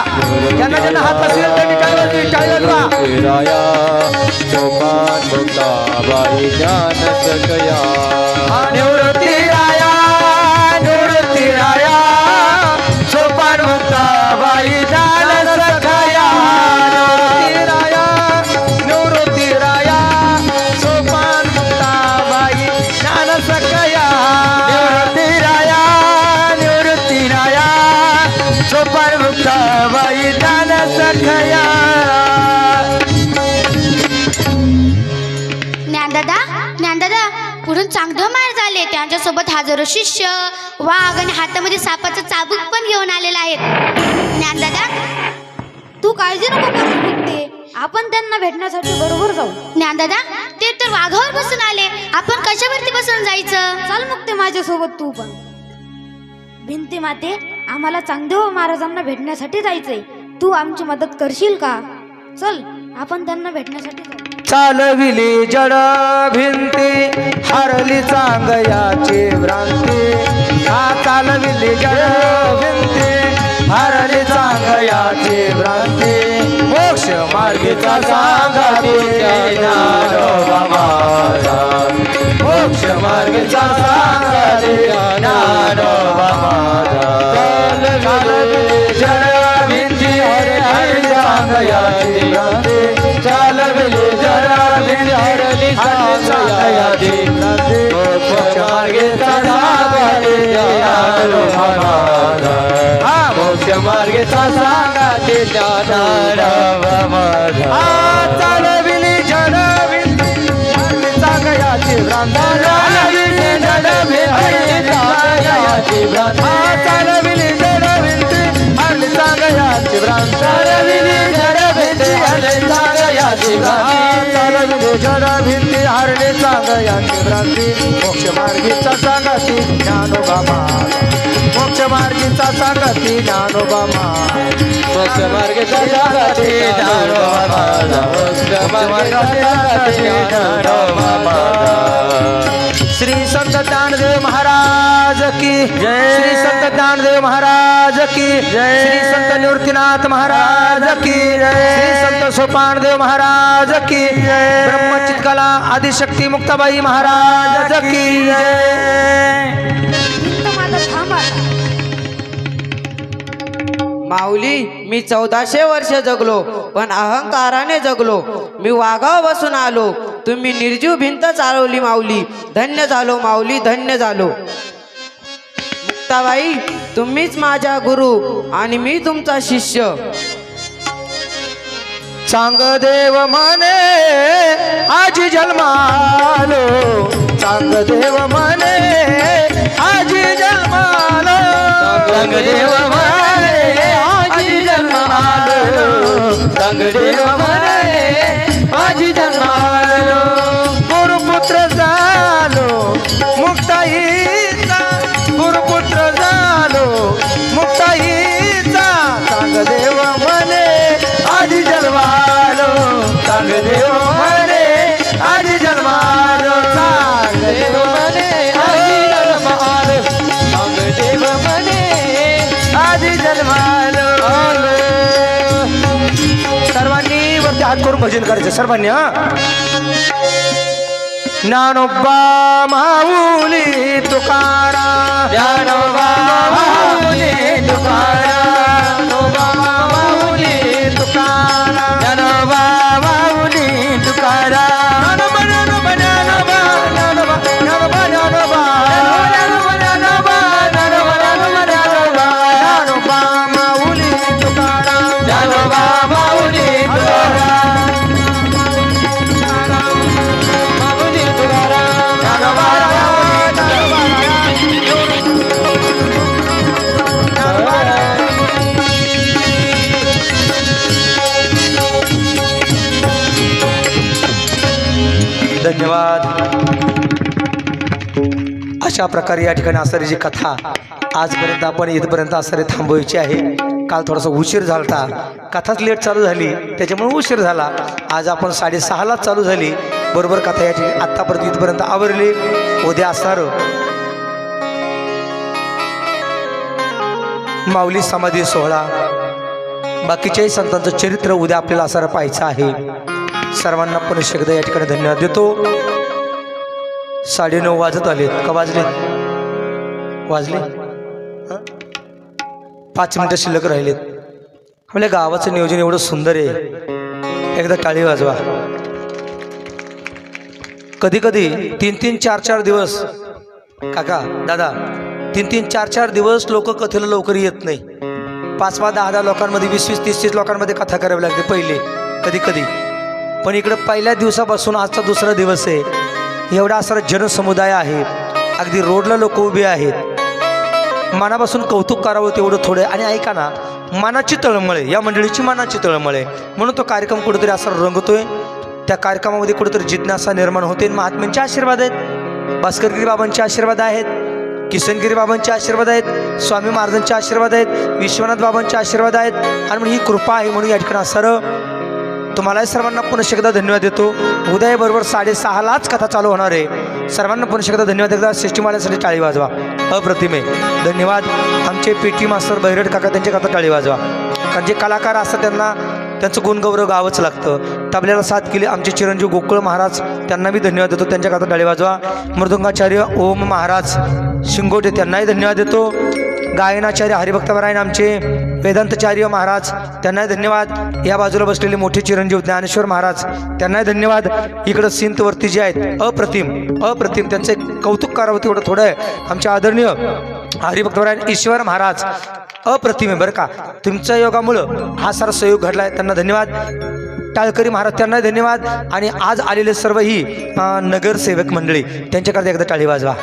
ज्यांना हात असेल त्यांनी टाळी वाजवा.
सोपान मुक्ताबाई ज्ञान सकया.
निवृत्ती राया सोपान मुक्ताबाई ज्ञान सकया. निवृत्ती राया सोपान मुक्ताबाई ज्ञान सकया. निवृत्ती राया सोपान मुक्ताबाई ज्ञान सकया.
ज्ञानदादा, पुढून चांगदेव महाराज आले. त्यांच्यासोबत हजारो शिष्य, वाघ आणि हातामध्ये सापाचं चाबूक पण घेऊन आलेला आहेत. ज्ञानदादा,
तू काळजी नको करू मुक्ते. आपण त्यांना भेटण्यासाठी बरोबर जाऊ.
ज्ञानदादा, ते तर वाघावर बसून आले. आपण कशावरती बसून जायचं?
चल मुक्ते माझ्यासोबत तू पण. भिंती माते, आम्हाला चांगदेव महाराजांना भेटण्यासाठी जायचंय. तू आमची मदत करशील का? चल आपण त्यांना भेटण्यासाठी जाऊ.
चालविली जड भिंती हरली चांगयाची भ्रांती. चालविली जड भिंती हरली चांगयाची भ्रांती. मोक्ष मार्गीचा सांगा ज्ञानोबा महाराज. मोक्ष
मोक्ष मार्गीचा सांगा रे ज्ञानोबा माझा चालविले जड भिंती हरली सांगयाची भ्रांती चालविले जड भिंती हरली सांगयाची भ्रांती मोक्ष मार्गीचा सांगा रे ज्ञानोबा माझा मोक्ष मार्गीचा सांगा रे ज्ञानोबा माझा चालविले जड भिंती हरली सांगयाची भ्रांती चालविले जड भिंती हरली सांगयाची भ्रांती चालविले जड भिंती हरली सांगयाची भ्रांती चालविले जड भिंती हरली सांगयाची भ्रांती चालविले जड भिंती हरली सांगयाची भ्रांती मोक्ष मार्गीचा सांगती ज्ञानोबा माझा मोक्ष मार्गीचा सांगती ज्ञानोबा माझा मोक्ष मार्गीचा सांगती ज्ञानोबा माझा मोक्ष मार्गीचा सांगती ज्ञानोबा माझा श्री संत ज्ञानदेव महाराज की जय श्री संत ज्ञानदेव महाराज की जय श्री संत निवृत्तीनाथ महाराज की जय श्री संत सोपानदेव महाराज की जय ब्रह्मचित्कला आदिशक्ती मुक्ताबाई महाराज की जय
भिंत माझा थांबा.
माऊली मी 1400 वर्ष जगलो पण अहंकाराने जगलो. मी वाघावर बसून आलो, तुम्ही निर्जीव भिंत चालवली माऊली. धन्य झालो माऊली, धन्य झालो. मुक्ताबाई तुम्हीच माझा गुरु आणि मी तुमचा शिष्य.
चांगदेव म्हणे आजी जन्मालो चांगदेव म्हणे आजी जन्मालो चांगदेव म्हणे आजी जन्मालो चांगदेव म्हणे आजी जन्मालो गुरुपुत्र झालो मुक्ताईचा गुरुपुत्र झालो मुक्ताईचा चांगदेव म्हणे आजी जन्मालो चांगदेव म्हणे आजी जन्मालो चांगदेव म्हणे आजी जन्मालो चांगदेव म्हणे आजी जन्मालो. सर्वांनी वरती हात करून भजन करायचं सर्वांनी. ज्ञानोबा माऊली तुकाराम ज्ञानोबा माऊली तुकाराम ज्ञानोबा माऊली तुकाराम ज्ञानोबा माऊली तुकाराम ज्ञानोबा ज्ञानोबा ज्ञानोबा ज्ञानोबा ज्ञानोबा ज्ञानोबा ज्ञानोबा ज्ञानोबा ज्ञानोबा ज्ञानोबा माऊली तुकाराम ज्ञानोबा माऊली तुकाराम माऊली तुकाराम ज्ञानोबा
धन्यवाद. अशा प्रकारे या ठिकाणी असणारी कथा आजपर्यंत आपण इथपर्यंत असणारी थांबवायची आहे. काल थोडासा उशीर झाला, कथाच लेट चालू झाली त्याच्यामुळे उशीर झाला. आज आपण 6:30लाच चालू झाली बरोबर कथा या ठिकाणी आत्तापर्यंत इथपर्यंत आवरली. उद्या असणार माऊली समाधी सोहळा, बाकीच्याही संतांचं चरित्र उद्या आपल्याला असं पाहायचं आहे. सर्वांना पुन्हा एकदा या ठिकाणी धन्यवाद देतो. 9:30 वाजत आलेत का वाजले? 5 मिनिटं शिल्लक राहिलेत. आपल्या गावाचं नियोजन एवढं सुंदर आहे, एकदा टाळी वाजवा. कधी कधी 3-3, 4-4 दिवस काका दादा 3-3, 4-4 दिवस लोक कथेला लवकर येत नाही. 5-5, 10-10 लोकांमध्ये 20-20, 30-30 लोकांमध्ये कथा करावी लागते पहिले कधी कधी. पण इकडं पहिल्या दिवसापासून आजचा दुसरा दिवस आहे, एवढा सारा जनसमुदाय आहे, अगदी रोडला लोक उभे आहेत. मनापासून कौतुक करावं तेवढं थोडं. आणि ऐका ना, मनाची तळमळे, या मंडळीची मनाची तळमळे म्हणून तो कार्यक्रम कुठेतरी असा रंगतोय. त्या कार्यक्रमामध्ये कुठेतरी जिज्ञासा निर्माण होते. महात्म्यांचे आशीर्वाद आहेत, भास्करगिरी बाबांचे आशीर्वाद आहेत, किशनगिरी बाबांचे आशीर्वाद आहेत, स्वामी महाराजांचे आशीर्वाद आहेत, विश्वनाथ बाबांचे आशीर्वाद आहेत. आणि म्हणून ही कृपा आहे म्हणून या ठिकाणी असं तुम्हाला सर्वांना पुन्हा एकदा धन्यवाद देतो. उद्या बरोबर 6:30लाच कथा चालू होणार आहे. सर्वांना पुन्हा एकदा धन्यवाद. एकदा सिस्टीमवाल्यासाठी टाळी वाजवा. अप्रतिमे धन्यवाद. आमचे PT मास्तर बैरड काका त्यांच्या कथा टाळी वाजवा. कारण जे कलाकार असतात त्यांना त्यांचं गुणगौरव गावंच लागतं. तबल्याला साथ केली आमचे चिरंजीव गोकुळ महाराज, त्यांना मी धन्यवाद देतो. त्यांच्याकरता टाळी वाजवा. मृदुंगाचार्य ओम महाराज शिंगोटे, त्यांनाही धन्यवाद देतो. गायनाचार्य हरिभक्तपरायण आमचे वेदांतचार्य महाराज, त्यांनाही धन्यवाद. या बाजूला बसलेले मोठे चिरंजीव ज्ञानेश्वर महाराज, त्यांनाही धन्यवाद. इकडं सिंतवरती जे आहेत अप्रतिम त्यांचं एक कौतुक करावं तेवढं थोडं आहे. आमचे आदरणीय हरिभक्तपरायण ईश्वर महाराज अप्रतिम आहे बरं का. तुमच्या योगामुळं हा सारा सहयोग घडला आहे, त्यांना धन्यवाद. टाळकरी महाराज, त्यांनाही धन्यवाद. आणि आज आलेले सर्व ही नगरसेवक मंडळी, त्यांच्याकरता एकदा टाळी वाजवा.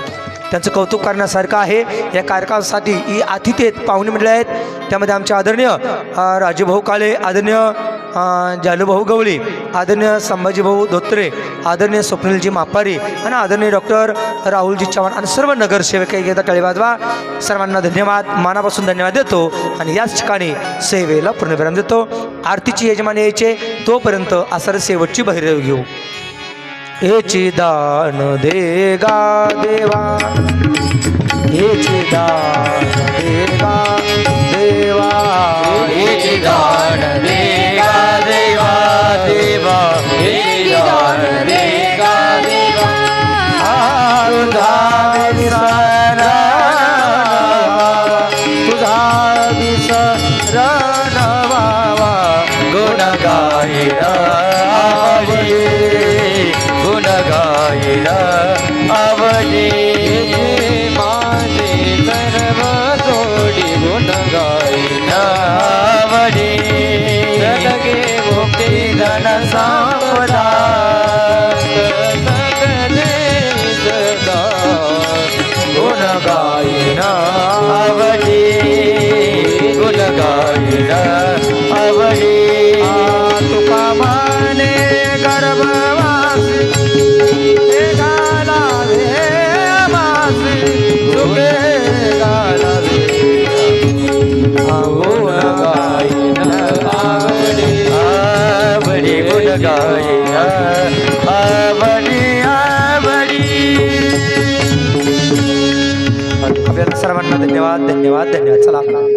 त्यांचं कौतुक करण्यासारखं आहे. या कार्यक्रमासाठी ही अतिथी आहेत, पाहुणे मंडळी आहेत. त्यामध्ये आमचे आदरणीय राजूभाऊ काळे, आदरणीय जालूभाऊ गवळी, आदरणीय संभाजीभाऊ धोत्रे, आदरणीय स्वप्नीलजी मापारी आणि आदरणीय डॉक्टर राहुलजी चव्हाण आणि सर्व नगरसेवक एकदा टाळी वाजवा. सर्वांना धन्यवाद, मनापासून धन्यवाद देतो. आणि याच ठिकाणी सेवेला पूर्णविराम देतो. आरतीची यजमान यायचे, तोपर्यंत आसार शेवटची बहिरेव घेऊ. हेची दान दे गा देवा, हेची दान दे गा देवा, हेची दान दे गा देवा, देवा हेची दान दे गा देवा. तुझा विसरण व्हावा, गुण गायला गुण गायला आवडे. माझे सर्व जोडी गुण गायला आवडे. लगे मुक्ती धन संपदा गुण गायला आवडे, गुण गायला आवडे. तुका माने गर्भवासी घालावे मासी, तुके घालावे गुण गायला आवडे, आवडे गुण गायला आवडे, आवडे. आपल्याला सर्वांना धन्यवाद धन्यवाद धन्यवाद. चला.